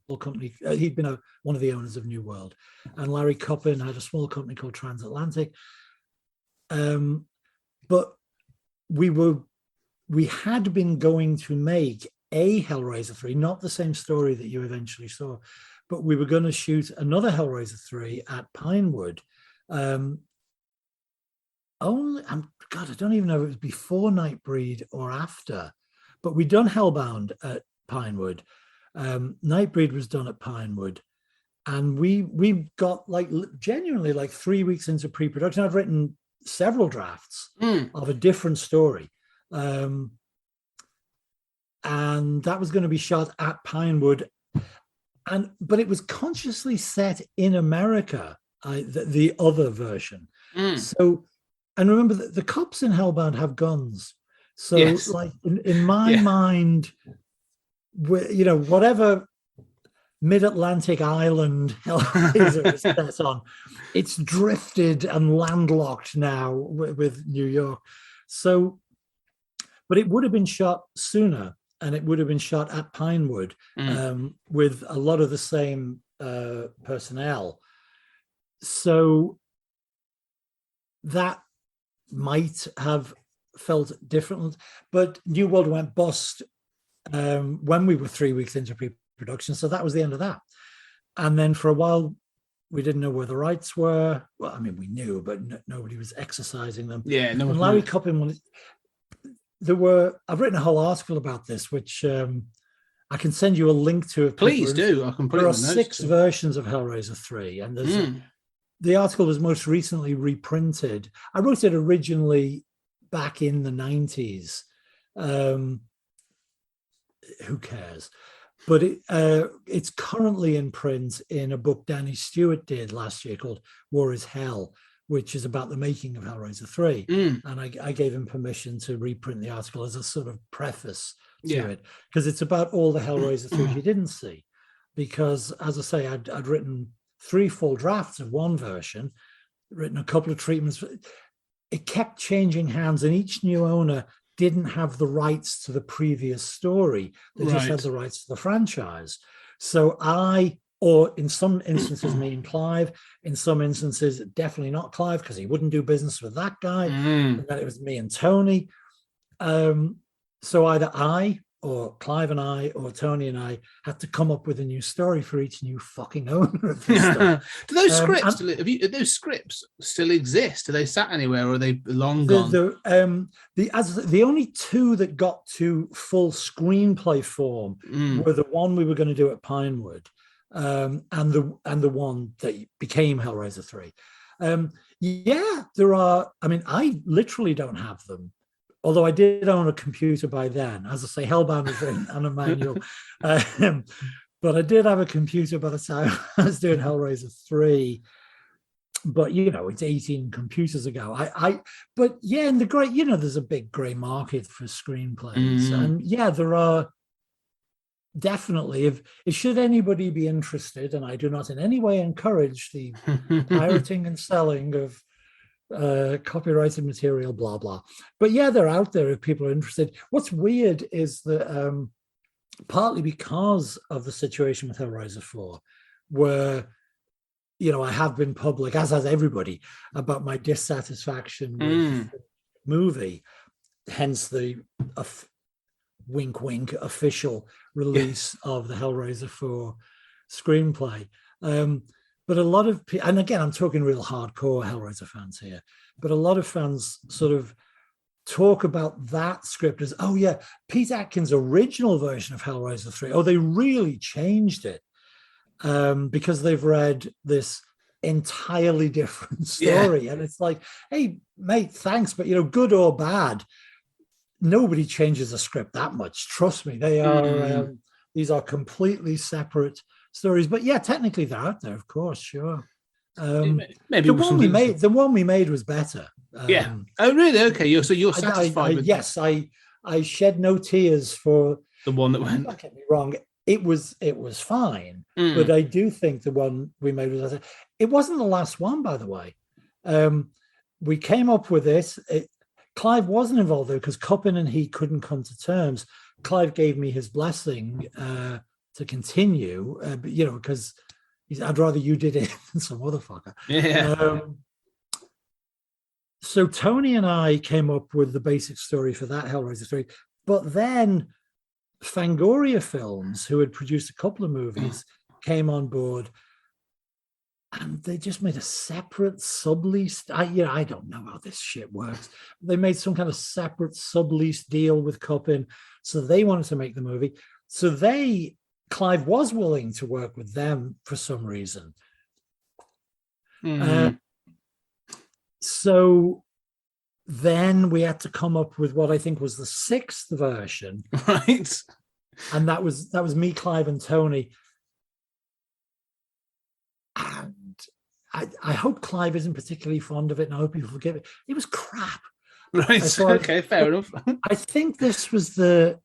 small company. He'd been one of the owners of New World. And Larry Coppin had a small company called Transatlantic. But we had been going to make a Hellraiser 3, not the same story that you eventually saw, but we were going to shoot another Hellraiser 3 at Pinewood. I don't even know if it was before Nightbreed or after, but we'd done Hellbound at Pinewood. Nightbreed was done at Pinewood. And we got genuinely 3 weeks into pre-production. I've written several drafts of a different story. And that was going to be shot at Pinewood. But it was consciously set in America, the other version. So, and remember that the cops in Hellbound have guns. So in my mind, whatever mid-Atlantic island Hellraiser is set on. It's drifted and landlocked now with New York. So, but it would have been shot sooner, and it would have been shot at Pinewood with a lot of the same personnel. So that might have felt different, but New World went bust when we were 3 weeks into pre-production, so that was the end of that. And then for a while, we didn't know where the rights were. Well, I mean, we knew, but nobody was exercising them. Yeah, no. And Larry Coppin, I've written a whole article about this, which I can send you a link to. Please do. I can put there it are 6 versions of Hellraiser 3, and there's the article was most recently reprinted. I wrote it originally back in the 90s. Who cares? But it's currently in print in a book Danny Stewart did last year called War is Hell, which is about the making of Hellraiser 3. And I gave him permission to reprint the article as a sort of preface to it, because it's about all the Hellraiser 3s you didn't see. Because, as I say, I'd written 3 full drafts of one version, written a couple of treatments. It kept changing hands, and each new owner didn't have the rights to the previous story. They just had the rights to the franchise. So or in some instances, me and Clive, in some instances, definitely not Clive, because he wouldn't do business with that guy. And then it was me and Tony. So either I or Clive and I or Tony and I had to come up with a new story for each new fucking owner of this stuff. Do those scripts those scripts still exist? Are they sat anywhere, or are they long gone? The only 2 that got to full screenplay form were the one we were going to do at Pinewood, and the one that became Hellraiser 3. There are. I mean, I literally don't have them. Although I did own a computer by then. As I say, Hellbound was written on a manual. But I did have a computer by the time I was doing Hellraiser 3. But, it's 18 computers ago. But yeah, in the great, there's a big grey market for screenplays. And yeah, there are definitely, if should anybody be interested, and I do not in any way encourage the pirating and selling of copyrighted material, blah blah, but yeah, they're out there if people are interested. What's weird is that partly because of the situation with Hellraiser 4, where I have been public, as has everybody, about my dissatisfaction with the movie, hence the wink wink official release of the Hellraiser 4 screenplay. But a lot of people, and again, I'm talking real hardcore Hellraiser fans here, but a lot of fans sort of talk about that script as, oh yeah, Pete Atkins' original version of Hellraiser 3. Oh, they really changed it because they've read this entirely different story. And it's like, hey, mate, thanks, but good or bad, nobody changes a script that much. Trust me, they are. These are completely separate stories, but yeah, technically they're out there, of course, sure. Maybe the one we made was better. Oh, really? Okay, you're satisfied with? Yes, I shed no tears for the one that went. Don't get me wrong, it was fine, but I do think the one we made was better. It wasn't the last one, by the way. We came up with this. Clive wasn't involved though, because Coppin and he couldn't come to terms. Clive gave me his blessing to continue, because I'd rather you did it than some other fucker. Yeah. So Tony and I came up with the basic story for that Hellraiser 3, but then Fangoria Films, who had produced a couple of movies, came on board, and they just made a separate sublease. I don't know how this shit works. They made some kind of separate sublease deal with Coppin, so they wanted to make the movie. So Clive was willing to work with them for some reason. So then we had to come up with what I think was the 6th version. Right. And that was me, Clive, and Tony. And I hope Clive isn't particularly fond of it, and I hope you forgive it. It was crap. Right. Okay, fair enough. I think this was the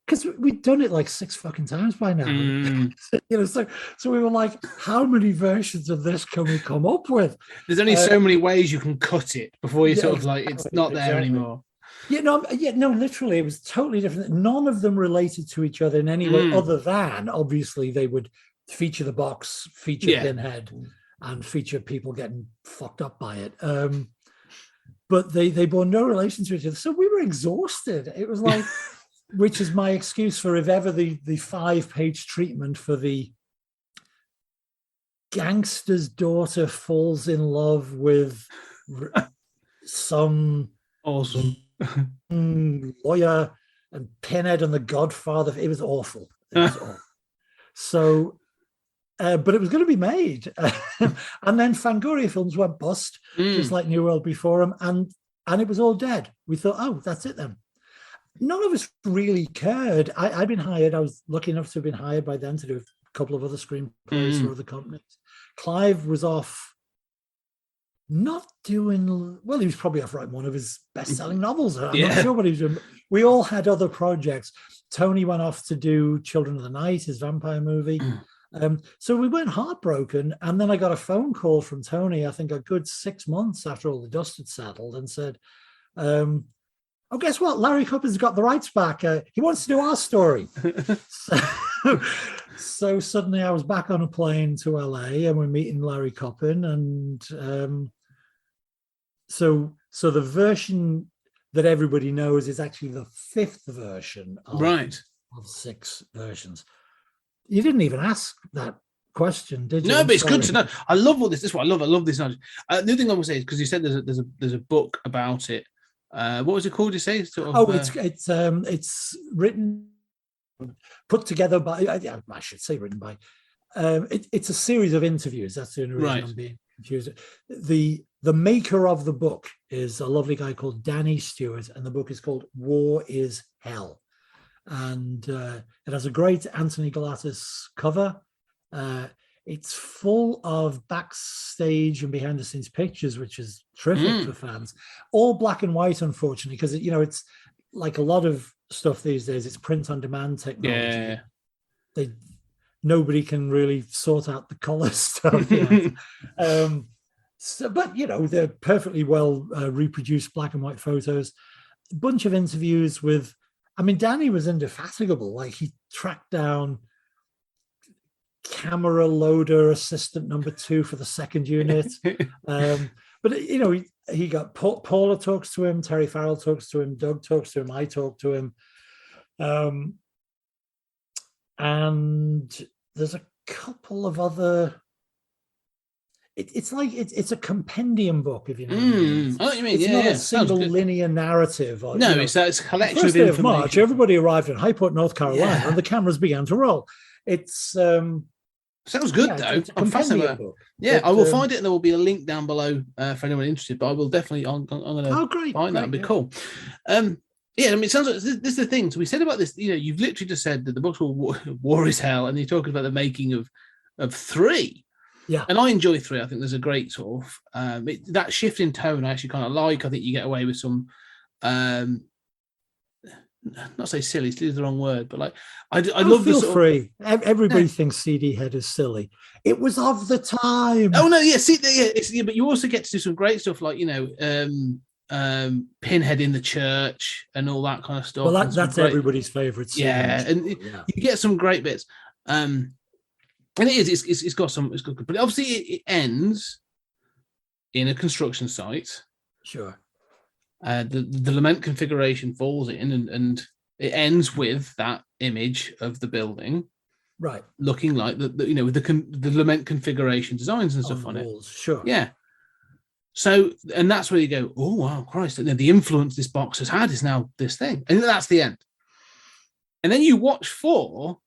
because we'd done it like 6 fucking times by now. So we were like, how many versions of this can we come up with? There's only so many ways you can cut it before you sort of like it's not there anymore. No, literally, it was totally different. None of them related to each other in any way, other than obviously they would feature the box, feature Pinhead, and feature people getting fucked up by it. But they bore no relation to each other. So we were exhausted. It was like, which is my excuse for if ever the 5-page treatment for the gangster's daughter falls in love with some awesome lawyer and Pinhead and the Godfather. It was awful. It was awful. So, but it was going to be made. And then Fangoria Films went bust, just like New World before them, and it was all dead. We thought, oh, that's it then. None of us really cared. I'd been hired. I was lucky enough to have been hired by them to do a couple of other screenplays for other companies. Clive was off not doing well. He was probably off writing one of his best-selling novels. I'm not sure what he was doing. We all had other projects. Tony went off to do Children of the Night, his vampire movie. So we weren't heartbroken. And then I got a phone call from Tony, I think a good 6 months after all the dust had settled, and said, oh, guess what? Larry Cuppen's got the rights back. He wants to do our story. So suddenly I was back on a plane to LA, and we're meeting Larry Cuppen. And so the version that everybody knows is actually the 5th version of 6 versions. You didn't even ask that question, did you? No, but it's good to know. I love all this. This is what I love. I love this knowledge. The other thing I will say is because you said there's a book about it. What was it called? You say it's written, put together by. I should say written by. It's a series of interviews. That's the only reason I'm being confused. The maker of the book is a lovely guy called Danny Stewart, and the book is called War is Hell, and it has a great Anthony Galattis cover. It's full of backstage and behind the scenes pictures, which is terrific for fans. All black and white, unfortunately, because it's like a lot of stuff these days. It's print on demand technology. Yeah. Nobody can really sort out the color stuff yet. But they're perfectly well reproduced black and white photos. A bunch of interviews with. Danny was indefatigable. Like he tracked down camera loader assistant number 2 for the 2nd unit. But he got Paula talks to him, Terry Farrell talks to him, Doug talks to him, I talk to him. And there's a couple of other. It's like it's a compendium book, if you know what I mean. I know what you mean. It's not a single linear narrative. Or, it's a collection first of day information. of March, everybody arrived in High Point, North Carolina, and the cameras began to roll. It's sounds good though. I'm fascinated. I will find it, and there will be a link down below for anyone interested. But I will definitely. I'm going to find that. It'd be cool. It sounds like this is the thing. So we said about this. You've literally just said that the book's called War is Hell, and you're talking about the making of 3. Yeah, and I enjoy 3. I think there's a great sort of that shift in tone. I actually kind of like. I think you get away with some. Not say silly is the wrong word, but like I love the sort free. Everybody thinks CD Head is silly. It was of the time. Oh no, but you also get to do some great stuff like Pinhead in the church and all that kind of stuff. Well, that's everybody's favorite scene. You get some great bits. And it's got some. It's good, but obviously it ends in a construction site. Sure. The lament configuration falls in, and it ends with that image of the building, right, looking like with the lament configuration designs and stuff on it. Sure. Yeah. So, and that's where you go, oh wow, Christ! The influence this box has had is now this thing, and that's the end. And then you watch 4.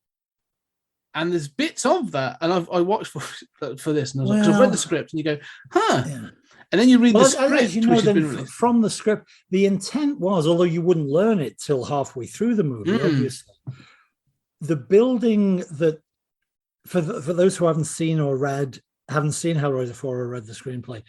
And there's bits of that, and I watched for this, and I was like, 'cause I've read the script, and you go, huh? Yeah. And then you read the script, from the script, the intent was, although you wouldn't learn it till halfway through the movie, obviously, the building that, for those who haven't seen Hellraiser 4 or read the screenplay,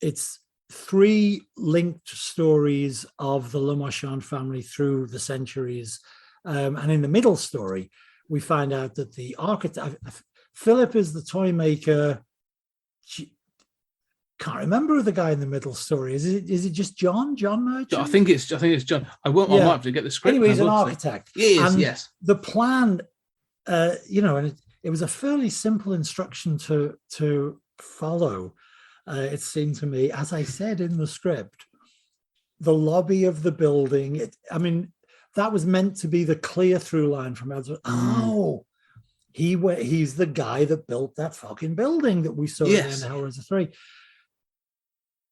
it's 3 linked stories of the Le Marchand family through the centuries. And in the middle story, we find out that the architect, Philip, is the toy maker. Can't remember the guy in the middle story. Is it just John Merchant? I think it's John. I might have to get the script. Anyway, he's an architect. He is, and yes. The plan, and it was a fairly simple instruction to follow. It seemed to me, as I said in the script, the lobby of the building. That was meant to be the clear through line from Edward. Oh, he's the guy that built that fucking building that we saw in Hellraiser 3.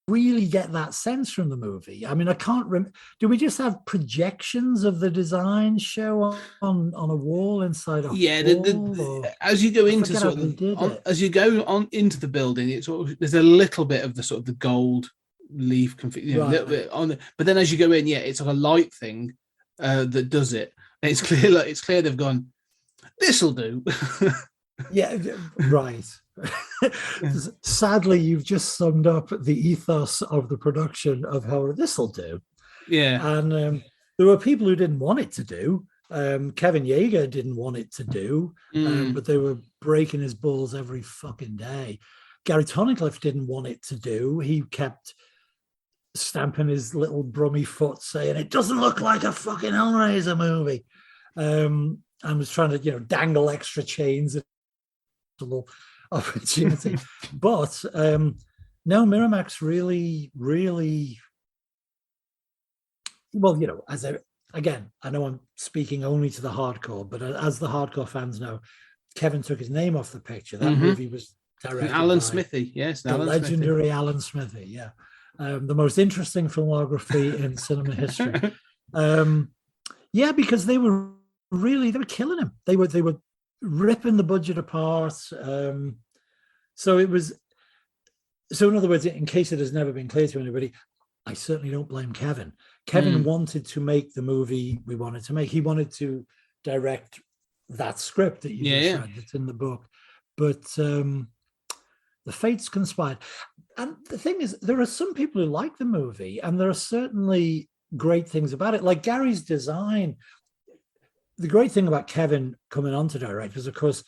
Really get that sense from the movie. I can't remember. Do we just have projections of the design show on a wall inside a hall? As you go into as you go on into the building, it's there's a little bit of the sort of the gold leaf config, a little bit on it. But then as you go in, it's like a light thing that does it. And it's clear they've gone, this'll do. Right. Sadly, you've just summed up the ethos of the production of how this'll do. Yeah. And there were people who didn't want it to do. Kevin Yeager didn't want it to do, but they were breaking his balls every fucking day. Gary Tunnicliffe didn't want it to do. He kept stamping his little brummy foot saying, it doesn't look like a fucking Hellraiser movie. And was trying to, dangle extra chains at a little opportunity. But no, Miramax really, well, I know I'm speaking only to the hardcore, but as the hardcore fans know, Kevin took his name off the picture. That movie was directed Alan by Smithy, yes, the legendary Alan Smithy. Yeah, the most interesting filmography in cinema history. Because they were killing him. They were ripping the budget apart. So in other words, in case it has never been clear to anybody, I certainly don't blame Kevin. Kevin wanted to make the movie we wanted to make. He wanted to direct that script that you just read that's in the book. But the fates conspired. And the thing is, there are some people who like the movie, and there are certainly great things about it. Like Gary's design. The great thing about Kevin coming on to direct is, of course,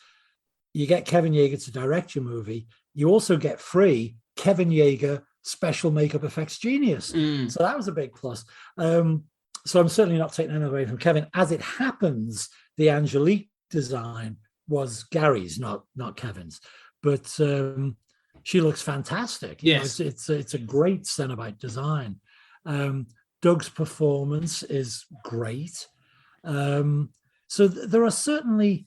you get Kevin Yeager to direct your movie. You also get free Kevin Yeager special makeup effects genius. So that was a big plus. So I'm certainly not taking anything away from Kevin. As it happens, the Angelique design was Gary's, not Kevin's. But she looks fantastic. Yes. It's a great Cenobite design. Doug's performance is great. So there are certainly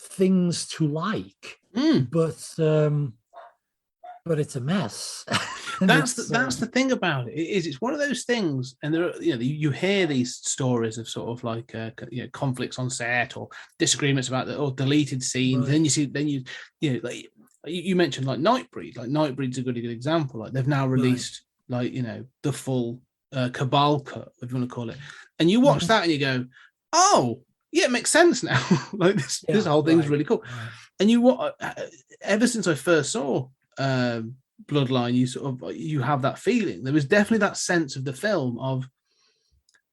things to like, but it's a mess. That's the thing about it. It's one of those things, and there are, you hear these stories of sort of like conflicts on set or disagreements about or deleted scenes. Right. Then you mentioned like Nightbreed. Like Nightbreed's a good example. Like they've now released the full Cabal cut, if you want to call it, and you watch that and you go, oh. Yeah, it makes sense now. Like this whole thing's really cool. Right. And ever since I first saw Bloodline, you have that feeling. There was definitely that sense of the film of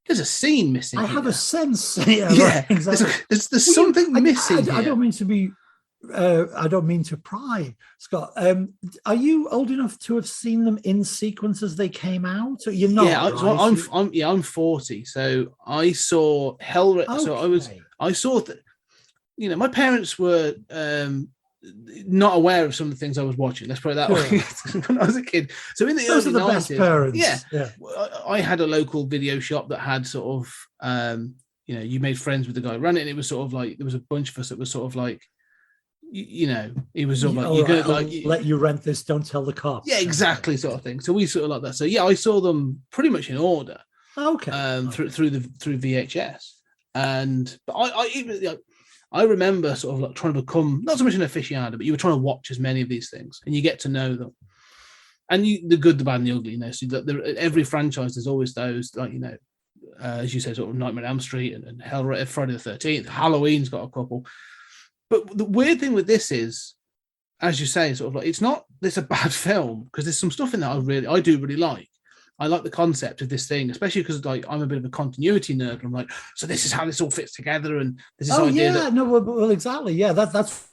there's a scene missing. I have a sense. Right, exactly. There's something missing. I don't mean to be. I don't mean to pry, Scott. Are you old enough to have seen them in sequence as they came out? Or you're not. Yeah, right? I'm 40, so I saw Hellraiser. Okay. So I saw that. My parents were not aware of some of the things I was watching. Let's put it that way. When I was a kid, so in the Those early are the 90s, best parents. Yeah, I had a local video shop that had sort of, you made friends with the guy running it. And it was sort of like there was a bunch of us that was sort of like. He was sort of like, you're gonna let you rent this, don't tell the cops. Yeah, exactly, sort of thing. So we sort of like that. So yeah, I saw them pretty much in order. Okay. Through VHS, but I remember sort of like trying to become not so much an aficionado, but you were trying to watch as many of these things, and you get to know them, and the good, the bad, and the ugly. So every franchise there's always those like as you said, sort of Nightmare on Elm Street and Hellraiser, Friday the 13th, Halloween's got a couple. But the weird thing with this is, as you say, sort of like it's not this a bad film because there's some stuff in there I do really like, I like the concept of this thing, especially because like I'm a bit of a continuity nerd. I'm like, so this is how this all fits together, and there's this idea that well, exactly, yeah. That's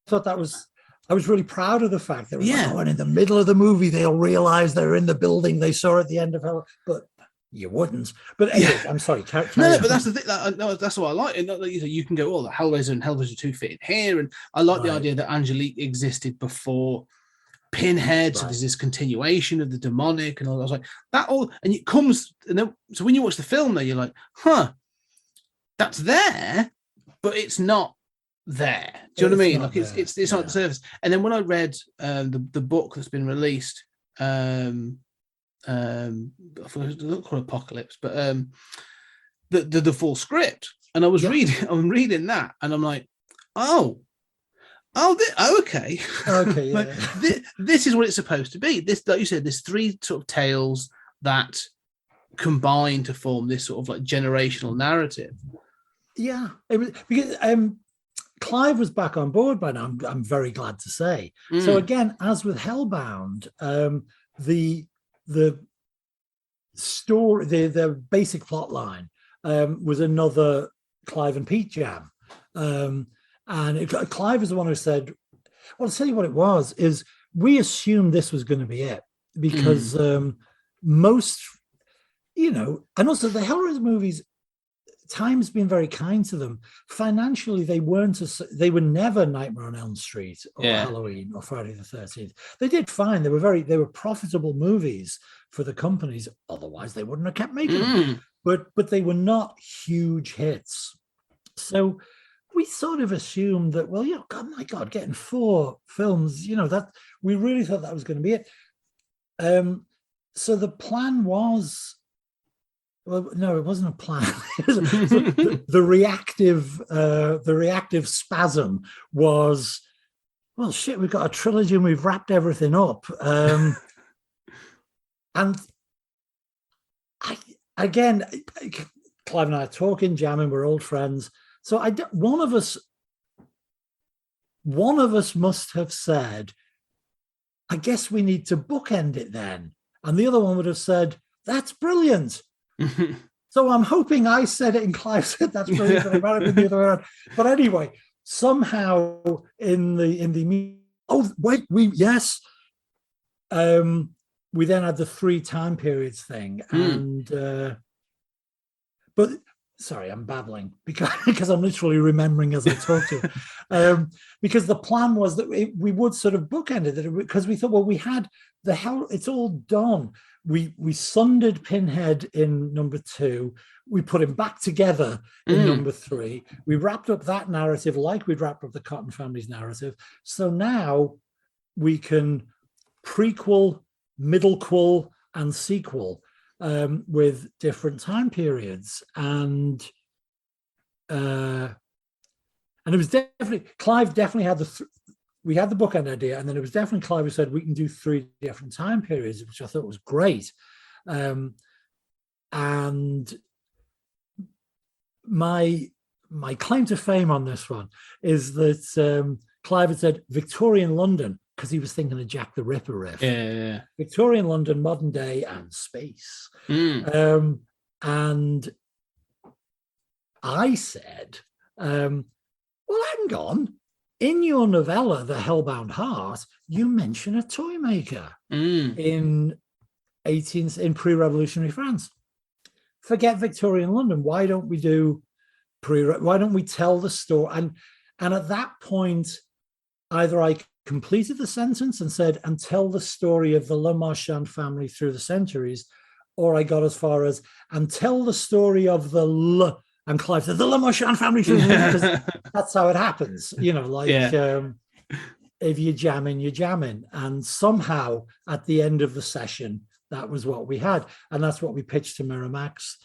thought that was. I was really proud of the fact that it was like, oh, and in the middle of the movie they'll realize they're in the building they saw at the end of Hell, but you wouldn't. But anyway, I'm sorry. No, but that's the thing. That's what I like. And you can go, the Hellraiser and Hellraiser 2 fit in here, and I like the idea that Angelique existed before Pinhead, so there's this continuation of the demonic and all that. I was like, that all, and it comes, and then, so when you watch the film, though, you're like, that's there, but it's not there. Do you know what I mean? Like it's on the surface. And then when I read the book that's been released, I forgot it's not called Apocalypse, but the full script, and I was I'm reading that, and I'm like, okay, like, this is what it's supposed to be. This, like you said, there's three sort of tales that combine to form this sort of like generational narrative. Yeah, it was because Clive was back on board by now. I'm very glad to say. So again, as with Hellbound, the story, the basic plot line was another Clive and Pete jam. Clive is the one who said, well, I'll tell you what it was, is we assumed this was going to be it because most, and also the Hellraiser movies, time's been very kind to them. Financially, they were never Nightmare on Elm Street or Halloween or Friday the 13th. They did fine. They were profitable movies for the companies. Otherwise, they wouldn't have kept making them. But they were not huge hits. So we sort of assumed that, well, God, my God, getting 4 films, that we really thought that was going to be it. So the plan was, well, no, it wasn't a plan. the reactive spasm was, well, shit, we've got a trilogy and we've wrapped everything up. And again, Clive and I are talking, jamming, we're old friends. So one of us must have said, I guess we need to bookend it then. And the other one would have said, that's brilliant. So I'm hoping I said it and Clive said that's brilliant, but I might have been the other way around. But anyway, somehow we then had the 3 time periods thing, and but sorry, I'm babbling because I'm literally remembering as I talk to you. Because the plan was that we would sort of bookend it, because we thought, well, we had it's all done. We sundered Pinhead in number 2. We put him back together in number 3. We wrapped up that narrative like we'd wrapped up the Cotton Family's narrative. So now we can prequel, middlequel, and sequel with different time periods. And it was definitely, Clive definitely had we had the bookend idea, and then it was definitely Clive who said we can do 3 different time periods, which I thought was great. And my claim to fame on this one is that Clive had said Victorian London, because he was thinking of Jack the Ripper riff. Yeah. Victorian London, modern day, and space. And I said, well, hang on. In your novella, The Hellbound Heart, you mention a toy maker in pre-revolutionary France. Forget Victorian London. Why don't we do why don't we tell the story? And at that point, either I completed the sentence and said, and tell the story of the Le Marchand family through the centuries, or I got as far as, and tell the story of and Clive said, the Le Marchand family, because that's how it happens, if you're jamming. And somehow at the end of the session, that was what we had. And that's what we pitched to Miramax.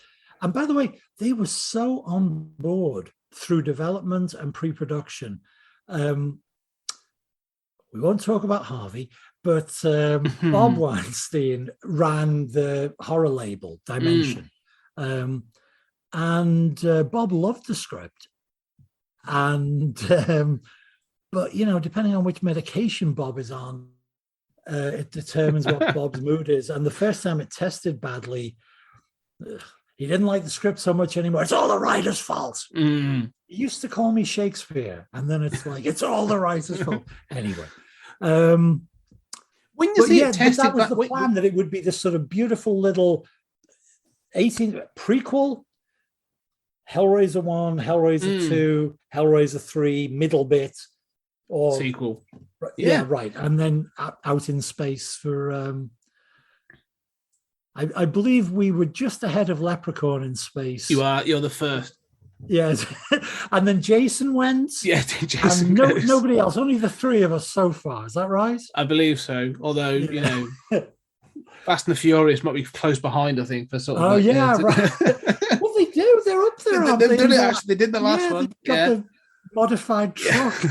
And by the way, they were so on board through development and pre-production. We won't talk about Harvey, but Bob Weinstein ran the horror label Dimension. And Bob loved the script, but depending on which medication Bob is on, it determines what Bob's mood is. And the first time it tested badly, he didn't like the script so much anymore. It's all the writer's fault. He used to call me Shakespeare, and then it's like it's all the writer's fault. Anyway, when you see it tested, that was the plan, that it would be this sort of beautiful little 18 prequel. Hellraiser 1, Hellraiser 2, Hellraiser 3, middle bit, or sequel. Yeah, right. And then out in space for I believe we were just ahead of Leprechaun in space. You're the first. Yes. And then Jason went. Yeah, Jason. And nobody else, only the three of us so far. Is that right? I believe so. Although, you know, Fast and the Furious might be close behind, I think, for sort of. Oh, like, yeah, right. Well, they do. They're up there. They've done it, actually. They did the last one. Got the modified truck.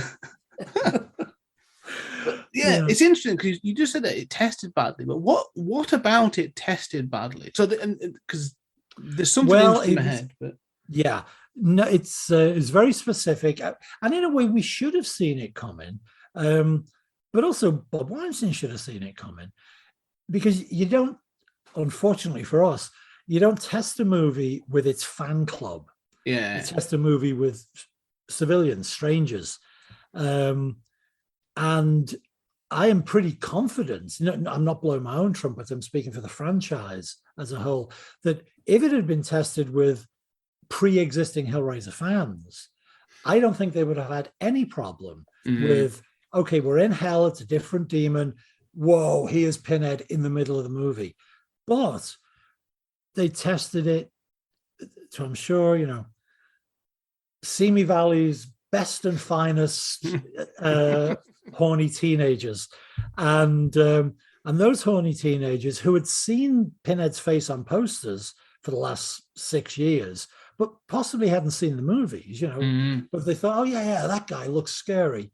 Yeah, it's interesting because you just said that it tested badly, but what about it tested badly? So, because there's something in my head, but yeah, no, it's very specific, and in a way, we should have seen it coming. But also, Bob Weinstein should have seen it coming, because you don't, unfortunately for us, you don't test a movie with its fan club. Yeah, you test a movie with civilians, strangers, and I am pretty confident, I'm not blowing my own trumpet, I'm speaking for the franchise as a whole, that if it had been tested with pre-existing Hellraiser fans, I don't think they would have had any problem with, okay, we're in hell, it's a different demon, whoa, here's Pinhead in the middle of the movie. But they tested it to, I'm sure, Simi Valley's best and finest horny teenagers, and those horny teenagers who had seen Pinhead's face on posters for the last 6 years, but possibly hadn't seen the movies, but they thought, oh yeah, that guy looks scary.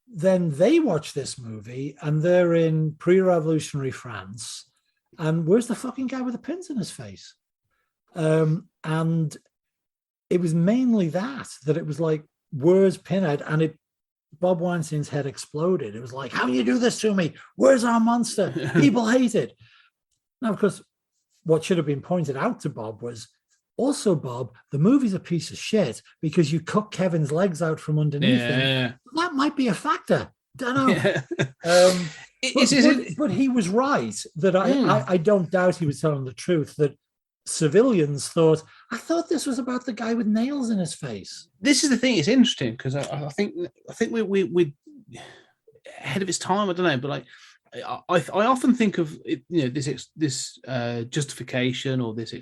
Then they watch this movie and they're in pre-revolutionary France, and where's the fucking guy with the pins in his face? And it was mainly that it was like, where's Pinhead? And Bob Weinstein's head exploded. It was like, how do you do this to me? Where's our monster? People hate it. Now, of course, what should have been pointed out to Bob was, also, Bob, the movie's a piece of shit because you cut Kevin's legs out from underneath him. That might be a factor. Don't know. But he was right that I don't doubt he was telling the truth, that civilians thought, I thought this was about the guy with nails in his face. This is the thing. It's interesting because I think we ahead of its time. I don't know, but like I often think of it, this justification or this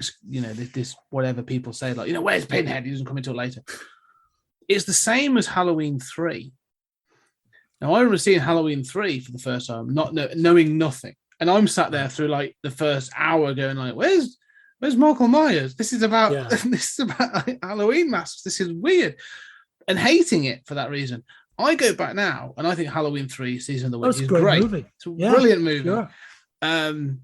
whatever people say, like, where's Pinhead? He doesn't come until later. It's the same as Halloween 3. Now, I remember seeing Halloween 3 for the first time, knowing nothing, and I'm sat there through like the first hour going like, Where's Michael Myers? This is about Halloween masks. This is weird, and hating it for that reason. I go back now, and I think Halloween 3 Season of the Witch is great. Movie. It's a brilliant movie. Sure. And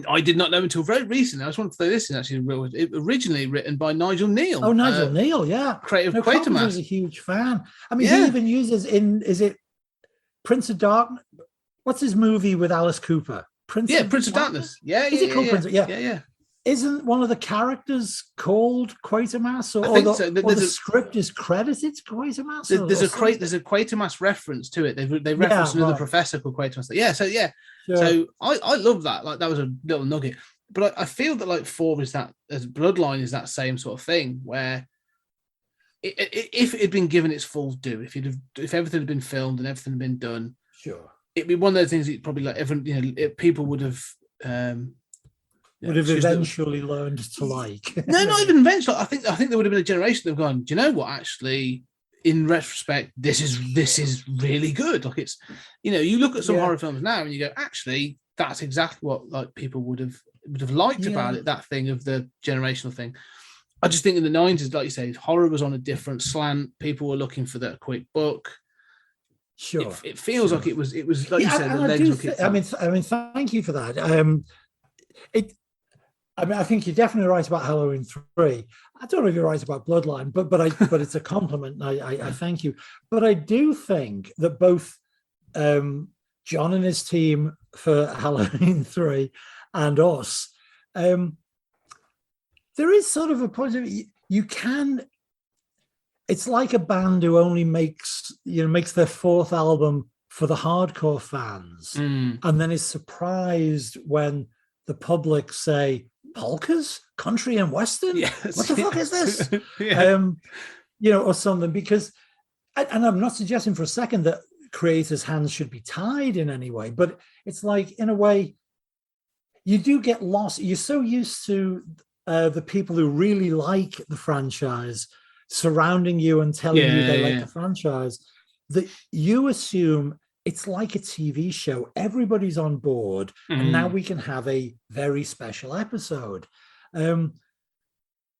I did not know until very recently. I just wanted to throw this in. Actually, it originally written by Nigel Neal. Oh, Nigel Neal, yeah, creative Quatermass. I was a huge fan. I mean, he even uses is it Prince of Darkness? What's his movie with Alice Cooper? Prince of Darkness. Yeah, is it called Prince? Yeah. Isn't one of the characters called Quatermass? Or the script is credited to Quatermass? There's a Quatermass reference to it. They reference another professor called Quatermass. Sure. So I love that. Like, that was a little nugget. But I feel that like 4 is that, as Bloodline is that same sort of thing where if it had been given its full due, if everything had been filmed and everything had been done, sure, it'd be one of those things that probably like everyone, people would have. Would have eventually learned to like. No, not even eventually. I think there would have been a generation that have gone, do you know what? Actually, in retrospect, this is really good. Like, it's, you look at some horror films now and you go, actually, that's exactly what like people would have liked about it. That thing of the generational thing. I just think in the 90s, like you say, horror was on a different slant. People were looking for that quick buck. Sure, it feels like it was like you said. The legs were kicked I mean, thank you for that. I think you're definitely right about Halloween 3. I don't know if you're right about Bloodline, but it's a compliment. I thank you. But I do think that both John and his team for Halloween 3 and us, there is sort of a point of you can. It's like a band who only makes their fourth album for the hardcore fans, and then is surprised when the public say polkas, country and western. Yes, what the fuck is this? Yeah. Or something. Because, and I'm not suggesting for a second that creators' hands should be tied in any way, but it's like, in a way, you do get lost. You're so used to the people who really like the franchise surrounding you and telling you they like the franchise, that you assume it's like a TV show. Everybody's on board, and now we can have a very special episode.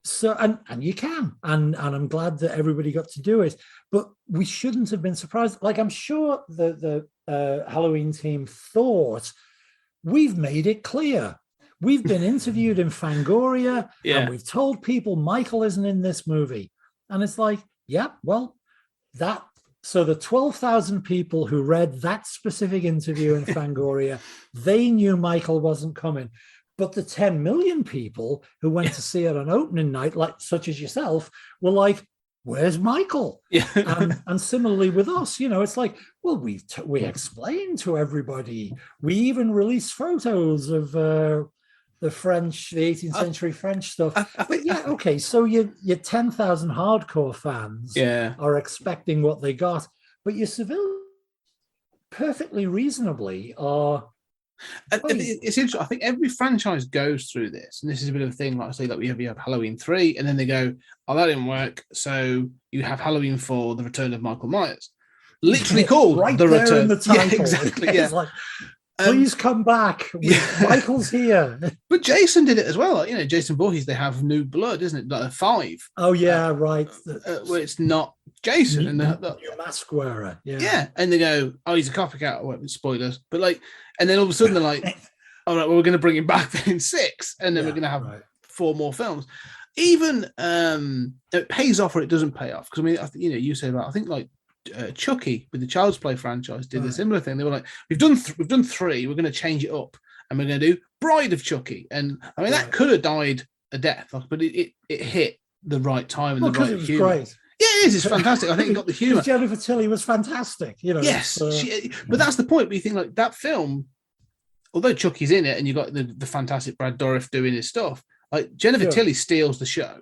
So and you can, and I'm glad that everybody got to do it, but we shouldn't have been surprised. Like, I'm sure the Halloween team thought, we've made it clear. We've been interviewed in Fangoria, and we've told people Michael isn't in this movie. And it's like, so the 12,000 people who read that specific interview in Fangoria, they knew Michael wasn't coming. But the 10 million people who went to see it on opening night, like such as yourself, were like, where's Michael? And similarly with us, it's like, well, we explained to everybody. We even released photos of the 18th century French stuff. So your 10,000 hardcore fans are expecting what they got, but your civilians perfectly reasonably are. It's interesting. I think every franchise goes through this, and this is a bit of a thing. Like I say, like we have Halloween 3, and then they go, "Oh, that didn't work." So you have Halloween 4, The Return of Michael Myers, literally called right The there Return. In the title. Yeah, exactly. Yeah. It's like, please come back. Michael's here. But Jason did it as well. Like, Jason Voorhees, they have New Blood, isn't it? Like 5. Oh yeah, right. Where it's not Jason and the new mask wearer. Yeah, and they go, "Oh, he's a copycat." Well, spoilers, but like, and then all of a sudden they're like, "All right, well, we're going to bring him back in 6, and then we're going to have 4 more films." Even it pays off or it doesn't pay off, because I mean, you say about, I think like Chucky with the Child's Play franchise did a similar thing. They were like, "We've done 3, we're going to change it up, and we're going to do Bride of Chucky." And I mean, that could have died a death, but it hit the right time and the right humor. Great. Yeah, it is. It's fantastic. I think it got the humor. Jennifer Tilly was fantastic. Yes, but that's the point. But you think like that film, although Chucky's in it, and you got the fantastic Brad Dourif doing his stuff, like Jennifer Tilly steals the show.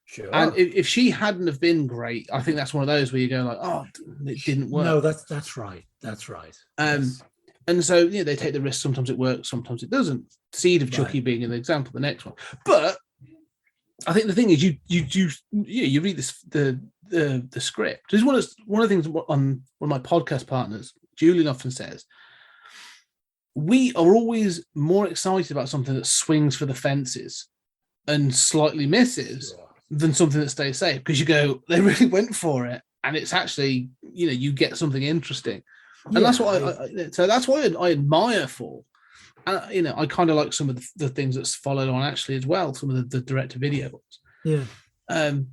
Sure. And if she hadn't have been great, I think that's one of those where you go like, "Oh, it didn't work." No, that's right. That's right. Yes. And so they take the risk. Sometimes it works, sometimes it doesn't. Seed of Chucky being an example, the next one. But I think the thing is, you read this the script. This is one of the things on one of my podcast partners, Julian, often says. We are always more excited about something that swings for the fences and slightly misses than something that stays safe, because you go, they really went for it, and it's actually, you get something interesting, and that's what that's what I admire for. I kind of like some of the things that's followed on actually as well, some of the direct to video ones. Yeah. I'm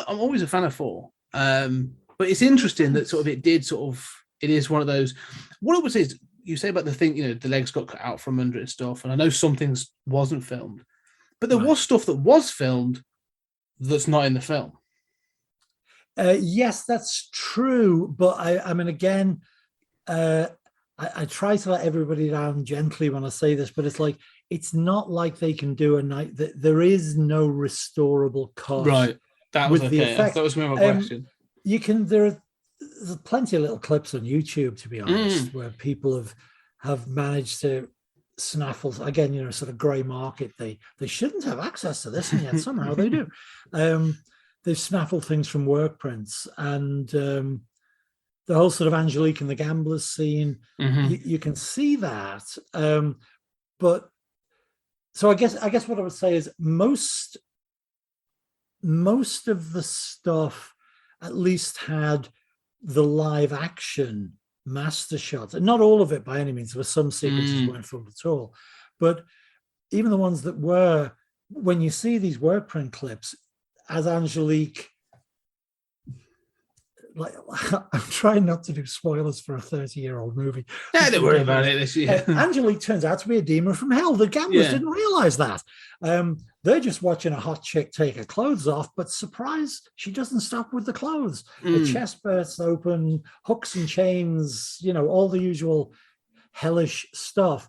always a fan of 4. But it's interesting that it is one of those. What I would say is, you say about the thing, the legs got cut out from under it and stuff, and I know some things wasn't filmed, but there was stuff that was filmed that's not in the film. Yes, that's true. But I mean, again, I try to let everybody down gently when I say this, but it's like, it's not like they can do a night that there is no restorable cut. Right. That was the effect. That was my question. There's plenty of little clips on YouTube, to be honest, where people have managed to snaffle, again, sort of grey market. They shouldn't have access to this, and yet somehow they do. They've snaffled things from work prints, and the whole sort of Angelique and the Gamblers scene, you can see that. But so I guess what I would say is most of the stuff at least had the live action master shots, and not all of it by any means. There were some sequences weren't filmed at all, but even the ones that were, when you see these work print clips, as Angelique like I'm trying not to do spoilers for a 30-year-old movie. Yeah, don't worry about it this year. Angelique turns out to be a demon from hell. The gamblers didn't realize that. They're just watching a hot chick take her clothes off, but surprise, she doesn't stop with the clothes. The chest bursts open, hooks and chains, all the usual hellish stuff.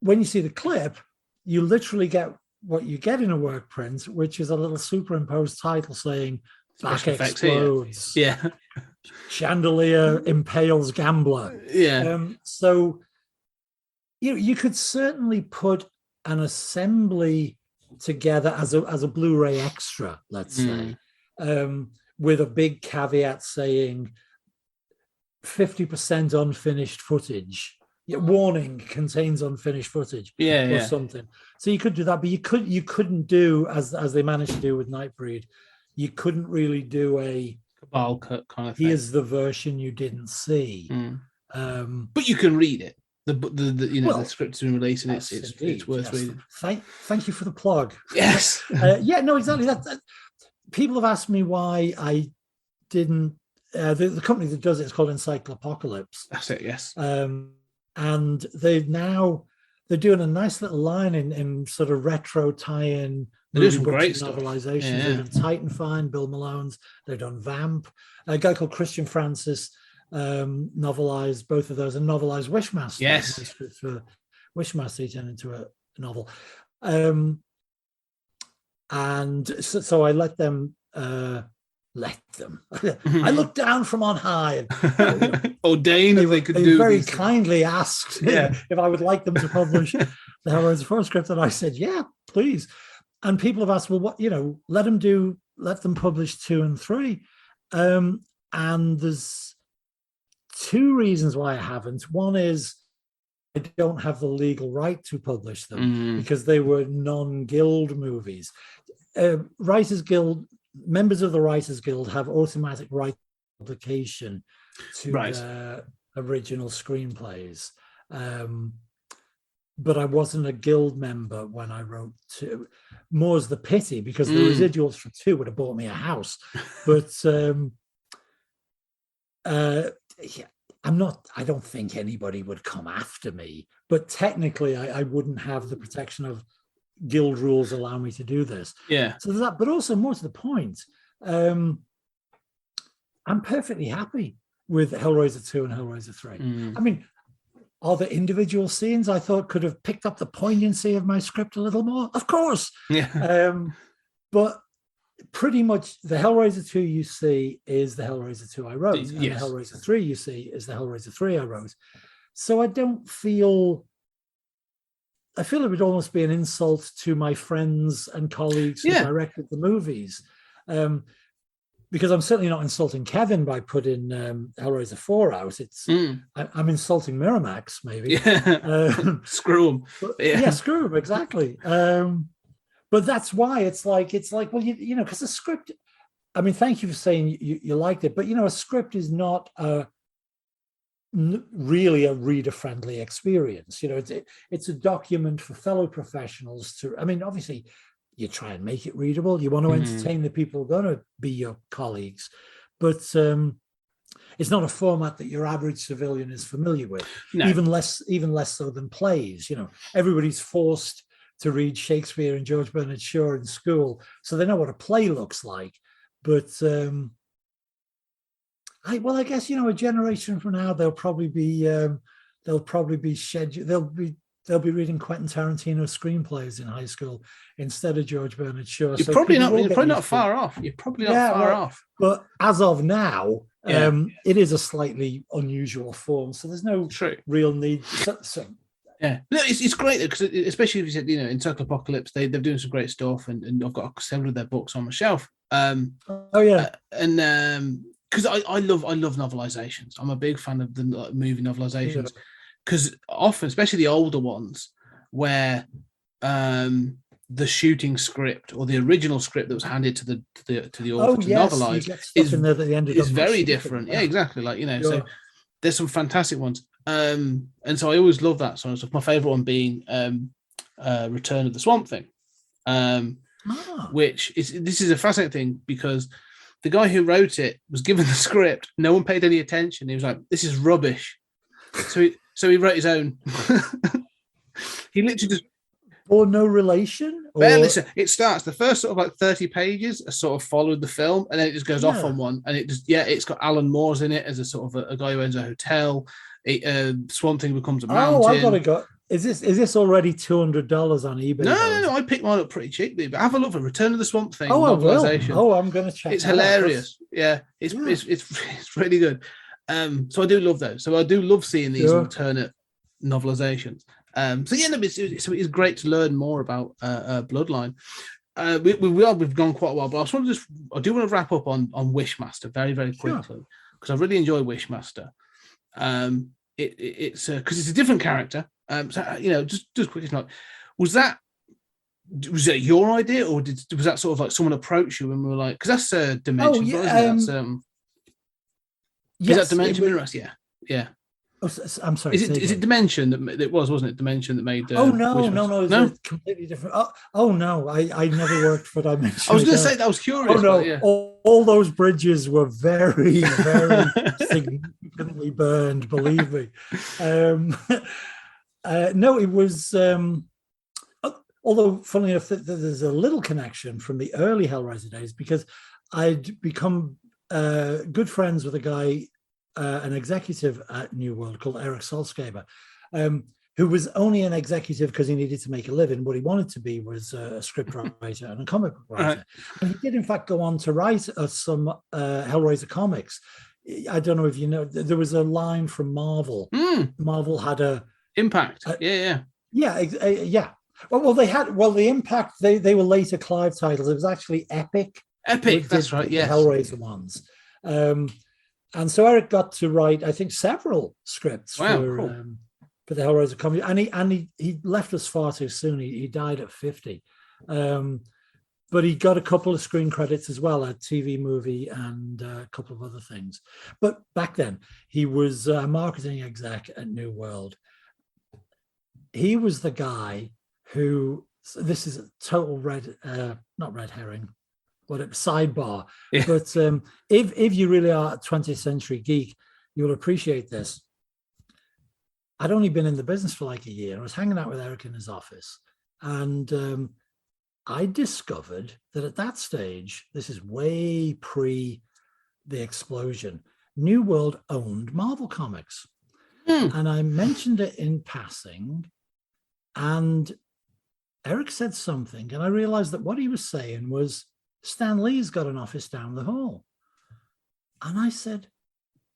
When you see the clip, you literally get what you get in a work print, which is a little superimposed title saying back explodes. Yeah. Chandelier impales gambler. Yeah. So you could certainly put an assembly together as a Blu-ray extra, let's say, with a big caveat saying 50% unfinished footage. Warning, contains unfinished footage or something. So you could do that, but you couldn't do as they managed to do with Nightbreed. You couldn't really do a cabal cut kind of thing. Here's the version you didn't see. But you can read it. The script's been released and it's worth reading. Thank you for the plug. Yes. No, exactly. That people have asked me why I didn't. The company that does it is called Encyclopocalypse. That's it. Yes. And they're doing a nice little line in sort of retro tie-in. They do some great novelizations. Yeah. They've done Titanfine, Bill Malone's. They've done Vamp. A guy called Christian Francis novelized both of those and novelized Wishmaster. Yes. For Wishmaster, he turned into a novel. And so I let them. I looked down from on high. Ordained if they could do. Very kindly asked if I would like them to publish the Hellraiser 4 script, and I said, yeah, please. And people have asked, well, what, let them publish 2 and 3. And there's 2 reasons why I haven't. One is I don't have the legal right to publish them because they were non-guild movies. Writers Guild, members of the Writers Guild have automatic right publication to their original screenplays. But I wasn't a guild member when I wrote 2. More's the pity, because the residuals for 2 would have bought me a house. But I don't think anybody would come after me. But technically, I wouldn't have the protection of guild rules allow me to do this. Yeah. So there's that, but also more to the point, I'm perfectly happy with Hellraiser 2 and Hellraiser 3. I mean, are there individual scenes I thought could have picked up the poignancy of my script a little more? Of course. Yeah. But pretty much the Hellraiser 2 you see is the Hellraiser 2 I wrote. And the Hellraiser 3 you see is the Hellraiser 3 I wrote. So I feel it would almost be an insult to my friends and colleagues who directed the movies. Because I'm certainly not insulting Kevin by putting Hellraiser 4 out. I'm insulting Miramax, maybe. Screw them. Screw them, exactly. But that's why it's like, well, because the script, I mean, thank you for saying you liked it, but, a script is not really a reader-friendly experience. It's a document for fellow professionals to, I mean, obviously, you try and make it readable. You want to entertain the people who are going to be your colleagues, but it's not a format that your average civilian is familiar with. No. Even less so than plays. Everybody's forced to read Shakespeare and George Bernard Shaw in school, so they know what a play looks like. But I guess a generation from now they'll probably be scheduled. They'll be reading Quentin Tarantino screenplays in high school instead of George Bernard Shaw. You're probably not far off. You're probably not far off. But as of now, it is a slightly unusual form, so there's no real need. Yeah, no, it's great because especially if you said Encyclopocalypse, they're doing some great stuff, and I've got several of their books on my shelf. Because I love novelizations. I'm a big fan of the movie novelizations. Because often, especially the older ones, where the shooting script or the original script that was handed to the author to novelize is very different. Yeah, exactly. So there's some fantastic ones, and so I always love that sort of stuff. My favorite one being Return of the Swamp Thing, which this is a fascinating thing because the guy who wrote it was given the script. No one paid any attention. He was like, "This is rubbish." So he wrote his own. He literally just. Or no relation? Well, listen, it starts the first sort of like 30 pages are sort of followed the film, and then it just goes off on one. And it's got Alan Moore's in it as a sort of a guy who owns a hotel. Swamp Thing becomes a mountain. Oh, I've got to go. Is this already $200 on eBay? No. I picked mine up pretty cheaply, but have a look for Return of the Swamp Thing. Oh, I will. Oh, I'm going to check. It's hilarious. It's really good. So I do love those. So I do love seeing these alternate novelizations. It's great to learn more about Bloodline. We've gone quite a while, but I do want to wrap up on Wishmaster very, very quickly because I really enjoy Wishmaster. It's because it's a different character. Just quickly, was that your idea, or was that sort of like someone approached you and we were like, because that's Dimension, isn't it? Is that Dimension Mineras? Yeah. Oh, I'm sorry. Is it Dimension that wasn't it? Dimension that made. No. It's completely different. No, I never worked for Dimension. I was going to say that. I was curious. Oh no, yeah. all those bridges were very, very significantly burned. Believe me. No, it was. Although, funnily enough, there's a little connection from the early Hellraiser days because I'd become good friends with a guy. An executive at New World called Eric Solskaber, who was only an executive because he needed to make a living. What he wanted to be was a script writer and a comic book writer. Right. And he did, in fact, go on to write some Hellraiser comics. I don't know if you know, there was a line from Marvel. Marvel had a... Impact. Yeah. Well, the Impact, they were later Clive titles. It was actually Epic. That's right, yeah. The Hellraiser ones. And so Eric got to write, I think, several scripts for the Hellraiser comedy, and he left us far too soon. He died at 50, but he got a couple of screen credits as well, a TV movie and a couple of other things. But back then, he was a marketing exec at New World. He was the guy who. This is a total not red herring. Sidebar, yeah. But if you really are a 20th century geek, you'll appreciate this. I'd only been in the business for like a year. I was hanging out with Eric in his office, and I discovered that at that stage, this is way pre the explosion, New World owned Marvel Comics. And I mentioned it in passing, and Eric said something, and I realized that what he was saying was, Stan Lee's got an office down the hall. And I said,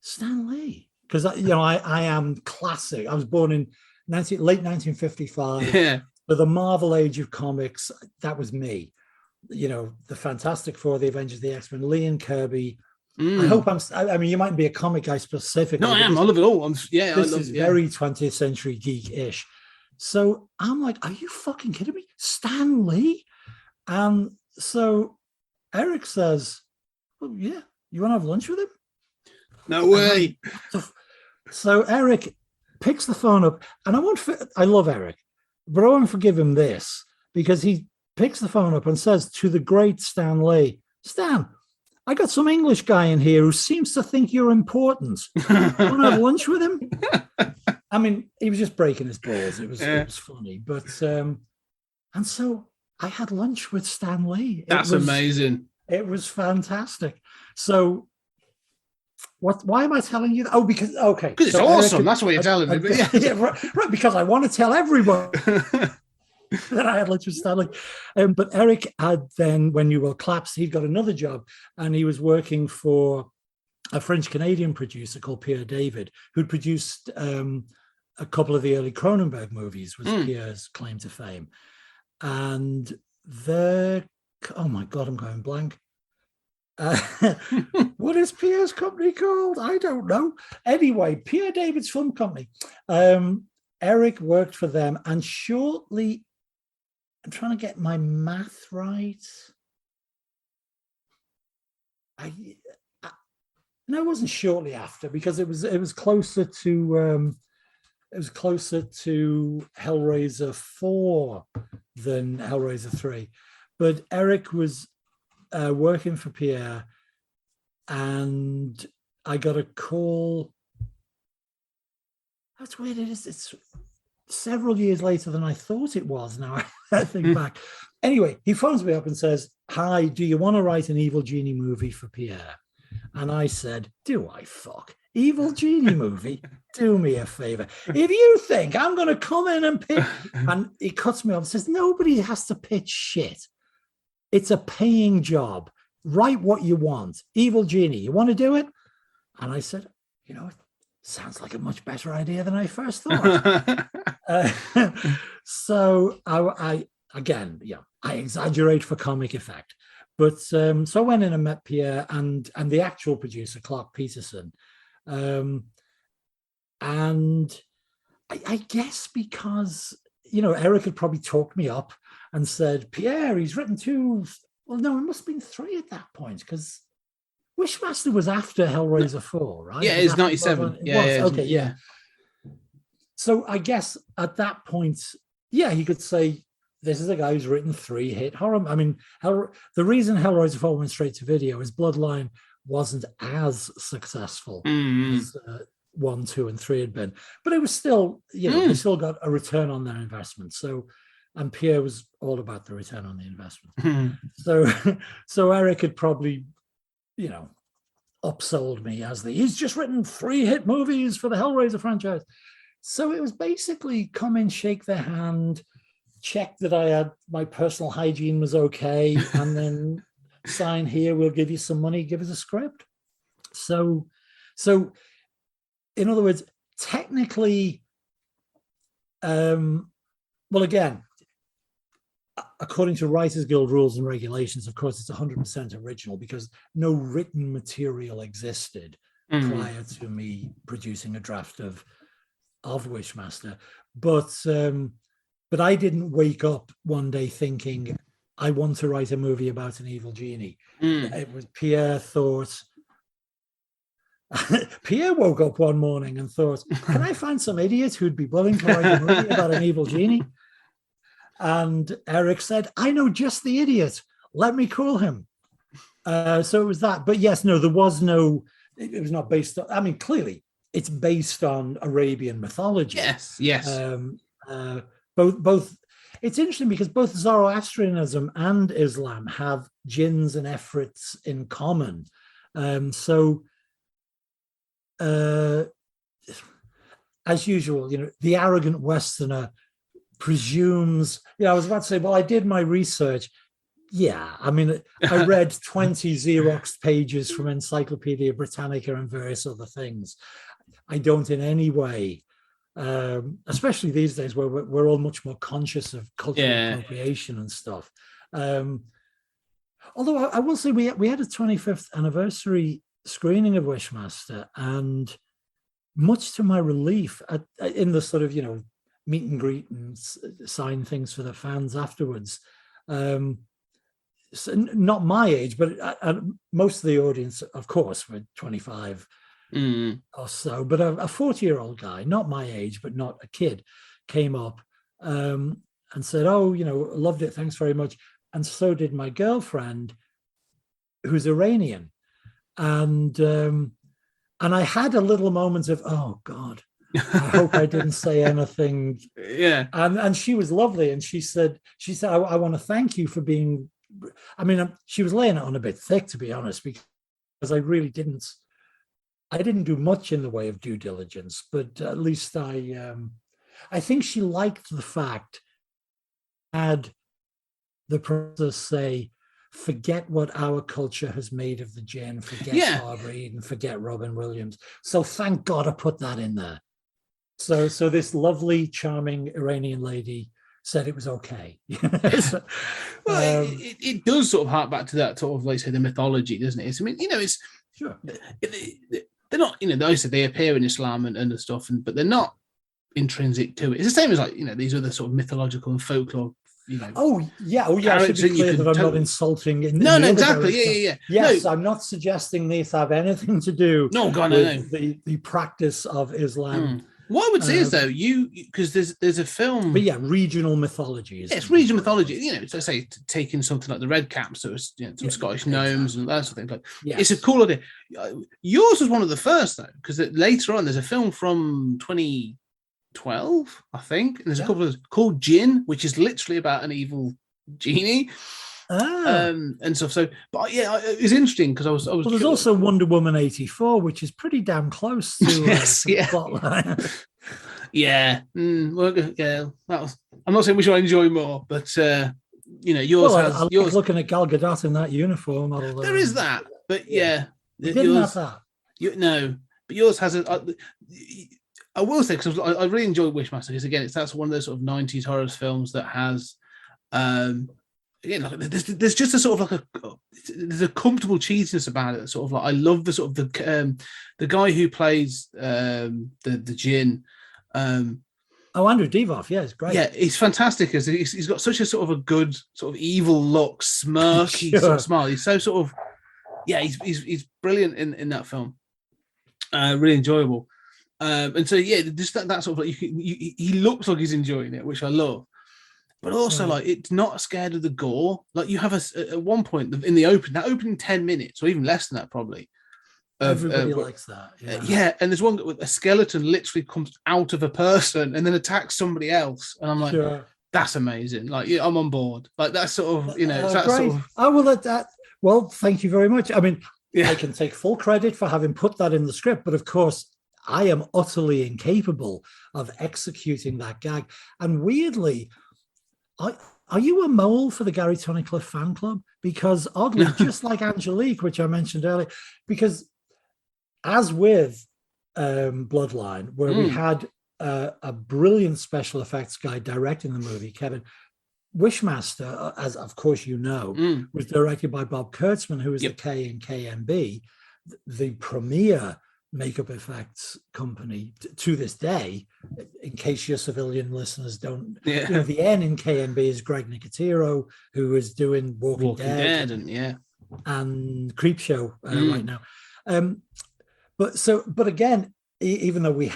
Stan Lee? Because, I am classic. I was born in late 1955. Yeah. With the Marvel age of comics, that was me. The Fantastic Four, the Avengers, the X-Men, Lee and Kirby. I hope I mean, you might be a comic guy specifically. No, I am. I love it all. This is very 20th century geek-ish. So I'm like, are you fucking kidding me? Stan Lee? And so Eric says, well, yeah, you want to have lunch with him? No way. So Eric picks the phone up, and I love Eric, but I won't forgive him this, because he picks the phone up and says to the great Stan Lee, Stan, I got some English guy in here who seems to think you're important. Want to have lunch with him? I mean, he was just breaking his balls. It was funny. But, and so I had lunch with Stan Lee. That's amazing. It was fantastic. So, why am I telling you that? Oh, because it's awesome. That's what you're telling me. But yeah, right. Because I want to tell everyone that I had lunch with Stan Lee. But Eric had then, when New World collapsed, he'd got another job, and he was working for a French Canadian producer called Pierre David, who'd produced a couple of the early Cronenberg movies. Was Pierre's claim to fame. And oh my God, I'm going blank. What is Pierre's company called? I don't know. Anyway, Pierre David's film company. Eric worked for them, and shortly, I'm trying to get my math right. No, it wasn't shortly after, because it was closer to Hellraiser 4 than Hellraiser 3. But Eric was working for Pierre, and I got a call. That's weird. It's several years later than I thought it was. Now I think back. Anyway, he phones me up and says, "Hi, do you want to write an Evil Genie movie for Pierre?" And I said, "Do I fuck? Evil Genie movie? Do me a favor. If you think I'm going to come in and pitch," and he cuts me off and says, "Nobody has to pitch shit. It's a paying job. Write what you want. Evil Genie, you want to do it?" And I said, "You know, it sounds like a much better idea than I first thought." So I again, I exaggerate for comic effect. But so I went in and met Pierre and the actual producer, Clark Peterson. And I guess because, Eric had probably talked me up and said, "Pierre, he's written 2. Well, no, it must have been 3 at that point, because Wishmaster was after Hellraiser 4, right? Yeah, it's 97. Yeah. So I guess at that point, he could say, this is a guy who's written 3 hit horror. I mean, the reason Hellraiser 4 went straight to video is Bloodline wasn't as successful as 1, 2, and 3 had been. But it was still, they still got a return on their investment. So, and Pierre was all about the return on the investment. So Eric had probably, upsold me as he's just written 3 hit movies for the Hellraiser franchise. So it was basically come in, shake their hand, check that I had my personal hygiene was okay, and then sign here, we'll give you some money, give us a script. So in other words, technically, well, again, according to Writers Guild rules and regulations, of course, it's 100% original because no written material existed prior to me producing a draft of Wishmaster. But I didn't wake up one day thinking, I want to write a movie about an evil genie. It was Pierre thought. Pierre woke up one morning and thought, can I find some idiot who'd be willing to write a movie about an evil genie? And Eric said, I know just the idiot. Let me call him. So it was that. But yes, no, there was no, it was not based on, I mean, clearly it's based on Arabian mythology. Yes. Both. It's interesting because both Zoroastrianism and Islam have jinns and efrits in common. As usual, the arrogant Westerner presumes, I was about to say, well, I did my research. Yeah, I mean, I read 20 Xerox pages from Encyclopedia Britannica and various other things. I don't in any way, especially these days where we're all much more conscious of cultural appropriation and stuff. Although I will say we had a 25th anniversary screening of Wishmaster, and much to my relief, in the sort of, meet and greet and sign things for the fans afterwards. So not my age, but most of the audience, of course, were 25 or so. But a 40-year-old guy, not my age, but not a kid, came up and said, "Oh, loved it. Thanks very much." And so did my girlfriend, who's Iranian, and I had a little moment of, oh God, I hope I didn't say anything. Yeah. And she was lovely. And she said, I want to thank you for being, I mean, she was laying it on a bit thick, to be honest, because I really didn't do much in the way of due diligence, but at least I think she liked the fact had the process say, forget what our culture has made of the gin, forget Barbara Eden, forget Robin Williams. So thank God I put that in there. So this lovely, charming Iranian lady said it was okay. Well, it does sort of hark back to that sort of, like, say, the mythology, doesn't it? I mean, it's sure. They're not, I said they appear in Islam and stuff, but they're not intrinsic to it. It's the same as, like, these other sort of mythological and folklore. I should be clear that I'm not insulting. No, exactly. Yeah. Yes, no. I'm not suggesting these have anything to do with the practice of Islam What I would say is though, because there's a film, but yeah, regional mythology is it's regional mythology. You know, so say taking something like the Red Caps, so it's some Scottish gnomes and that sort of thing. Like, it's a cool idea. Yours was one of the first though, because later on there's a film from 2012, I think, and there's a couple of called Jinn, which is literally about an evil genie. And stuff. So, but yeah, it's interesting because I was. Well, there's also Wonder Woman 84, which is pretty damn close to the plotline. Yeah. Well, yeah. That was. I'm not saying which one I enjoy more, but you know, yours has. I yours looking at Gal Gadot in that uniform. There is that, but yeah, didn't have that. No, but yours has a. I will say because I really enjoy Wishmaster because again, that's one of those sort of 90s horror films that has. Again, like, there's just a sort of like there's a comfortable cheesiness about it. Sort of like I love the sort of the guy who plays the Jinn. Andrew Divoff, yeah, it's great. Yeah, he's fantastic. He's got such a sort of a good sort of evil look, smirky sort of smile. He's so sort of he's brilliant in that film. Really enjoyable. And so yeah, just that sort of like he looks like he's enjoying it, which I love. But also, like, it's not scared of the gore. Like, you have at one point in the opening 10 minutes, or even less than that, probably. Everybody likes that. Yeah, and there's one with a skeleton literally comes out of a person and then attacks somebody else, and I'm like, that's amazing. Like, yeah, I'm on board. Like, that's sort of, you know, that's great. sort of. I will let that. Well, thank you very much. I mean, I can take full credit for having put that in the script, but of course, I am utterly incapable of executing that gag. And weirdly. Are you a mole for the Gary Tunnicliffe fan club? Because oddly, just like Angelique, which I mentioned earlier, because as with Bloodline, where we had a brilliant special effects guy directing the movie, Kevin Wishmaster, as of course you know, was directed by Bob Kurtzman, who is the K in KMB, the premier makeup effects company to this day, in case your civilian listeners don't you know, the N in KMB is Greg Nicotero, who is doing Walking Dead and Creepshow right now. But again, even though you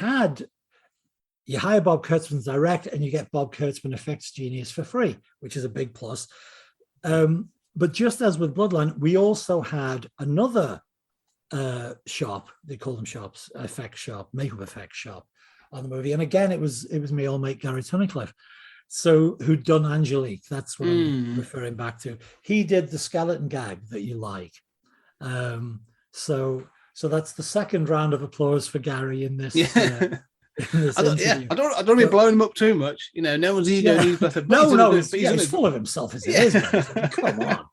hire Bob Kurtzman's direct and you get Bob Kurtzman effects genius for free, which is a big plus. But just as with Bloodline, we also had another shop, they call them shops, makeup effects shop on the movie, and again it was my old mate Gary Tunnicliffe, so who'd done Angelique. That's what I'm referring back to. He did the skeleton gag that you like. So that's the second round of applause for Gary in this. In this I don't be blowing him up too much. You know, no one's ego needs better. He's full of himself as it is. I mean, come on.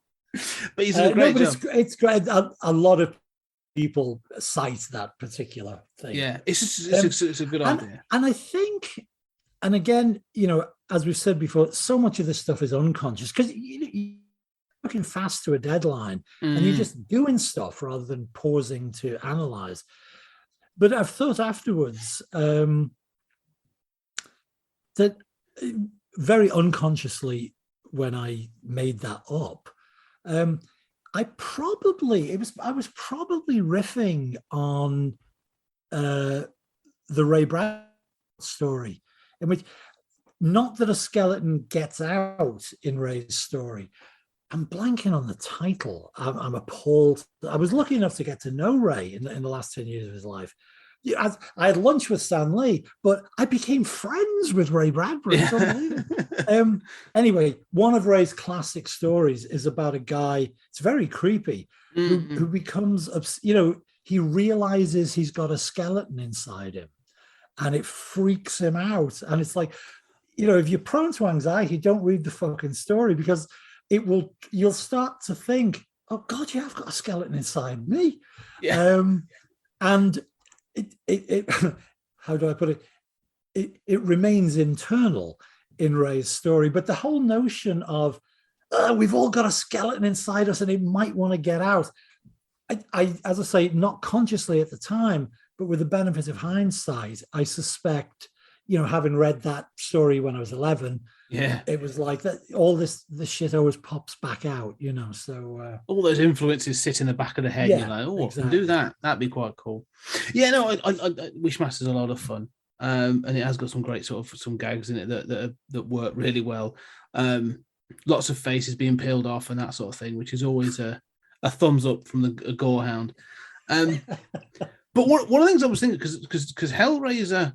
But he's a great job. It's great. A lot of people cite that particular thing. Yeah, it's a good idea. And I think, and again, you know, as we've said before, so much of this stuff is unconscious because you're looking fast to a deadline and you're just doing stuff rather than pausing to analyze. But I've thought afterwards that very unconsciously, when I made that up, I was probably riffing on the Ray Bradbury story, in which, not that a skeleton gets out in Ray's story. I'm blanking on the title. I'm appalled. I was lucky enough to get to know Ray in the last 10 years of his life. I had lunch with Stan Lee, but I became friends with Ray Bradbury. Anyway, one of Ray's classic stories is about a guy, it's very creepy, who becomes, you know, he realizes he's got a skeleton inside him and it freaks him out. And it's like, you know, if you're prone to anxiety, don't read the fucking story, because you'll start to think, oh God, yeah, I've got a skeleton inside me. And it how do I put it? It remains internal in Ray's story, but the whole notion of we've all got a skeleton inside us and it might want to get out. I, as I say, not consciously at the time, but with the benefit of hindsight, I suspect, you know, having read that story when I was 11, it was like that. All this shit always pops back out, you know. So all those influences sit in the back of the head. You're like, oh, exactly. I can do that. That'd be quite cool. Yeah, no, I Wishmaster's a lot of fun. and it has got some great sort of some gags in it that work really well. Lots of faces being peeled off and that sort of thing, which is always a thumbs up from the gorehound. But one of the things I was thinking, because Hellraiser,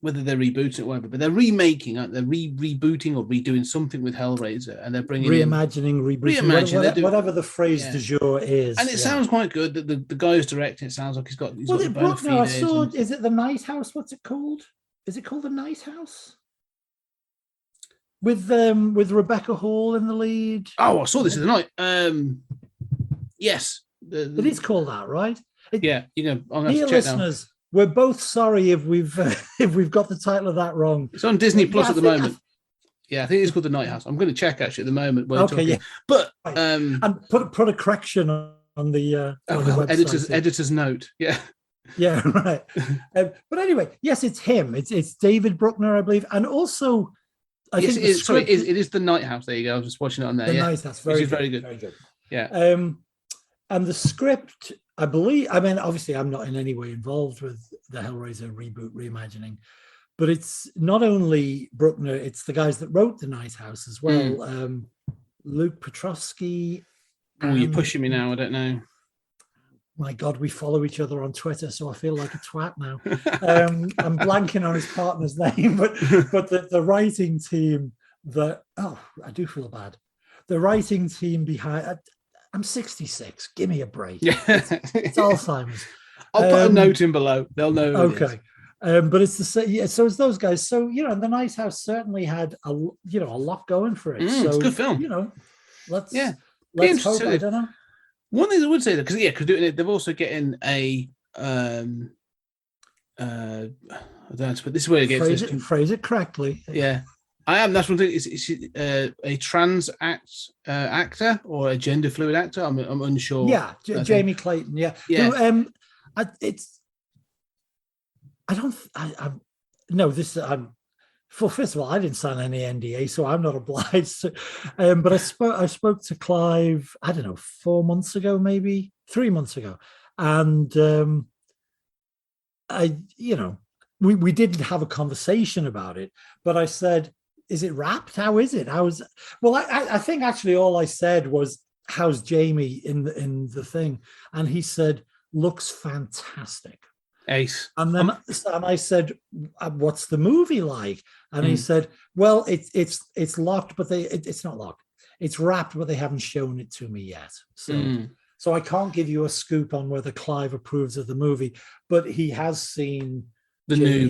whether they're rebooting it or whatever, but they're remaking, they're rebooting or redoing something with Hellraiser, and they're bringing reimagining, rebooting, whatever the phrase du jour is. And it sounds quite good. That the guy who's directing it sounds like he's got the bona I saw. fides. Is it the Night House? What's it called? Is it called the Night House? With Rebecca Hall in the lead. Oh, I saw this in the night. Yes, it is called that, right? Yeah, I'm gonna dear have to check listeners, now. We're both sorry if we've got the title of that wrong. It's on Disney Plus at the moment. I think it's called The Night House. I'm going to check actually at the moment. Okay, yeah. But and put a correction on the editor's note. Yeah. Yeah, right. But anyway, yes, it's him. It's David Bruckner, I believe, and also I think it is The Night House. There you go. I was just watching it on there. The Night House, very good. Very good. Yeah. And the script, I believe, I mean, obviously I'm not in any way involved with the Hellraiser reboot reimagining, but it's not only Bruckner, it's the guys that wrote The Night House as well. Luke Petrovsky. Oh, you're pushing me now. I don't know. My God, we follow each other on Twitter, so I feel like a twat now. I'm blanking on his partner's name, but the writing team I do feel bad. The writing team behind... I'm 66. Give me a break. Yeah. It's Alzheimer's. I'll put a note in below. They'll know. Okay. But it's the same. Yeah. So it's those guys. So The Night House certainly had a lot going for it. So it's a good film. Let's hope. I don't know. One thing I would say though, because they're also getting a I don't know, but this is where it gets phrase it correctly. Yeah. I am. That's one thing. Is a trans actor or a gender fluid actor? I'm unsure. Yeah, Jamie Clayton. Yeah. Yeah. First of all, I didn't sign any NDA, so I'm not obliged to. But I spoke to Clive, I don't know, 4 months ago, maybe 3 months ago, and we didn't have a conversation about it, but I said, is it wrapped? How is it? I think actually all I said was, how's Jamie in the thing? And he said, looks fantastic. Ace. And then I said, what's the movie like? And he said, well, it's locked, but it's not locked. It's wrapped, but they haven't shown it to me yet. So I can't give you a scoop on whether Clive approves of the movie, but he has seen the new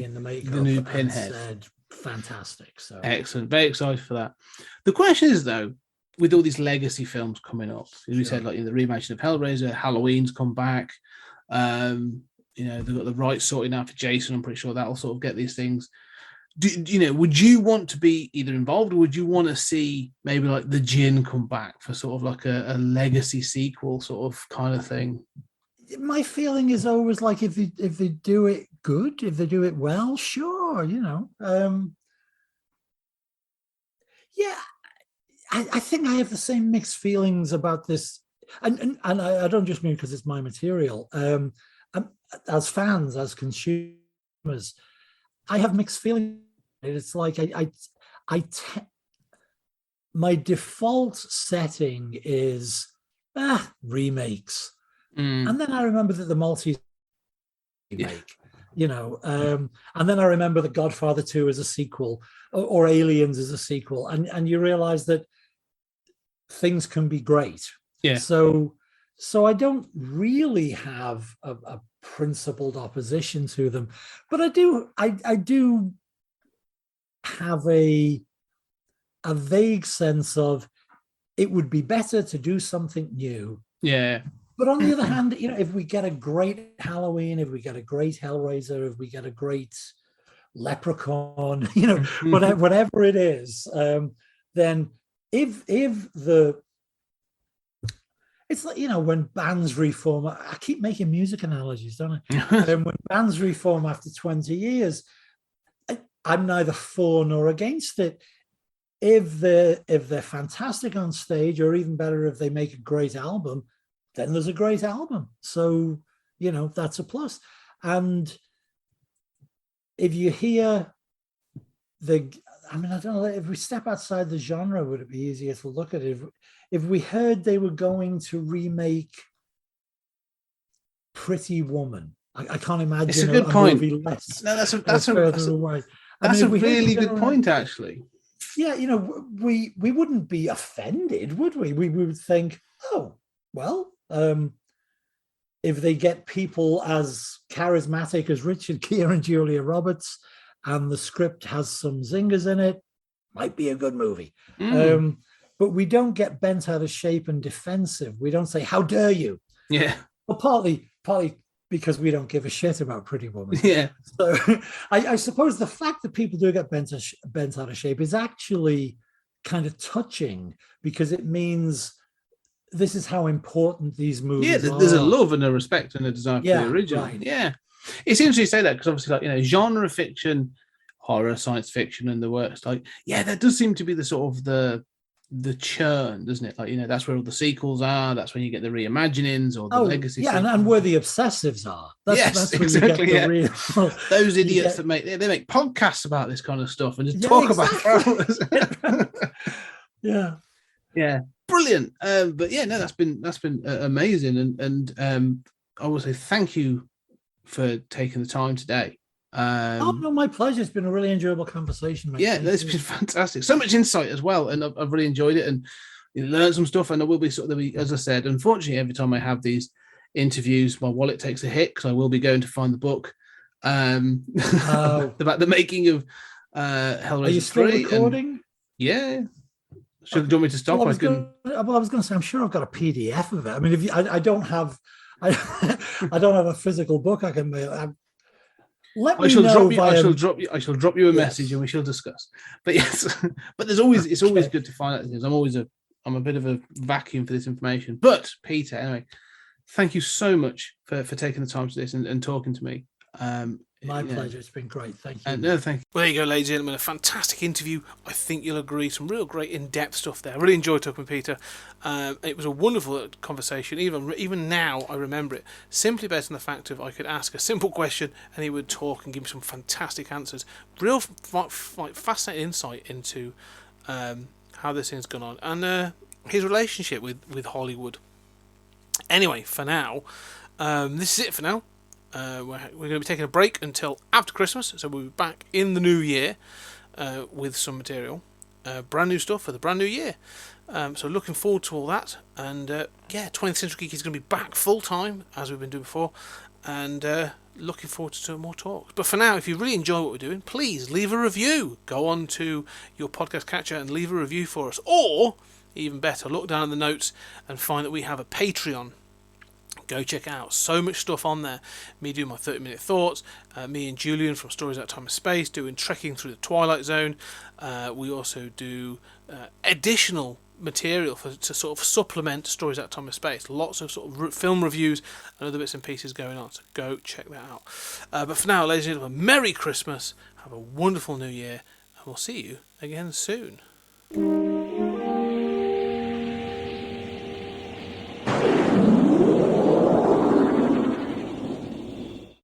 Pinhead. Said, fantastic. So excellent. Very excited for that. The question is though, with all these legacy films coming up, as we said, like the reimagining of Hellraiser, Halloween's come back. They've got the rights sorted out for Jason. I'm pretty sure that'll sort of get these things. Would you want to be either involved, or would you want to see maybe like the Djinn come back for sort of like a legacy sequel sort of kind of thing? My feeling is always like if they do it good, if they do it well, sure, I think I have the same mixed feelings about this, and I don't just mean because it's my material. As fans, as consumers, I have mixed feelings. It's like my default setting is remakes. And then I remember that the Maltese remake, and then I remember that Godfather 2 as a sequel, or Aliens as a sequel, and you realize that things can be great. Yeah. So I don't really have a principled opposition to them, but I do have a vague sense of it would be better to do something new. Yeah. But on the other hand, if we get a great Halloween, if we get a great Hellraiser, if we get a great Leprechaun, whatever it is, then if it's like, when bands reform, I keep making music analogies, don't I? When bands reform after 20 years, I'm neither for nor against it. If they're fantastic on stage, or even better, if they make a great album, then there's a great album. So, that's a plus. And if you hear I don't know, if we step outside the genre, would it be easier to look at it? If we heard they were going to remake Pretty Woman, I can't imagine it's a good point. Movie less. No, that's a really good point, actually. Yeah, we wouldn't be offended, would we? We would think, oh, well, if they get people as charismatic as Richard Gere and Julia Roberts, and the script has some zingers in it, might be a good movie. But we don't get bent out of shape and defensive. We don't say, how dare you? Yeah. Well, partly because we don't give a shit about Pretty Woman. Yeah. So I suppose the fact that people do get bent out of shape is actually kind of touching, because it means this is how important these movies are. There's a love and a respect and a desire for the original. Right. Yeah. It's interesting to say that, because obviously, genre fiction, horror, science fiction, and the works, there does seem to be the sort of the churn, doesn't it? That's where all the sequels are. That's when you get the reimaginings or the legacy. Yeah, and where the obsessives are. That's where exactly. You get the real, those idiots that make podcasts about this kind of stuff and just talk about flowers. Yeah, brilliant. But that's been amazing, and I will say thank you for taking the time today. No, my pleasure. It's been a really enjoyable conversation, mate. It's been fantastic. So much insight as well, and I've really enjoyed it and learned some stuff. And I will be as I said, unfortunately, every time I have these interviews, my wallet takes a hit, because I will be going to find the book about the making of Hellraiser. Are you still 3 recording? Do you want me to stop? I was going to say, I'm sure I've got a PDF of it. I mean, I don't have a physical book I can mail. I shall drop you a message and we shall discuss. But yes, but it's always good to find out things. I'm a bit of a vacuum for this information. But Peter, anyway, thank you so much for taking the time to this and talking to me. My pleasure. It's been great. Thank you. No, thank you. Well, there you go, ladies and gentlemen. A fantastic interview. I think you'll agree. Some real great in-depth stuff there. I really enjoyed talking with Peter. It was a wonderful conversation. Even now, I remember it. Simply based on the fact of I could ask a simple question and he would talk and give me some fantastic answers. Real fascinating insight into how this thing's gone on and his relationship with Hollywood. Anyway, for now, this is it for now. We're going to be taking a break until after Christmas, so we'll be back in the new year with some material, brand new stuff for the brand new year. So looking forward to all that, and 20th Century Geek is going to be back full time as we've been doing before, and looking forward to more talks. But for now, if you really enjoy what we're doing, please leave a review. Go on to your podcast catcher and leave a review for us, or even better, look down in the notes and find that we have a Patreon. Go check it out. So much stuff on there. Me doing my 30-minute thoughts. Me and Julian from Stories Out of Time and Space doing trekking through the Twilight Zone. We also do additional material to sort of supplement Stories Out of Time and Space. Lots of sort of film reviews and other bits and pieces going on. So go check that out. But for now, ladies and gentlemen, Merry Christmas. Have a wonderful New Year. And we'll see you again soon.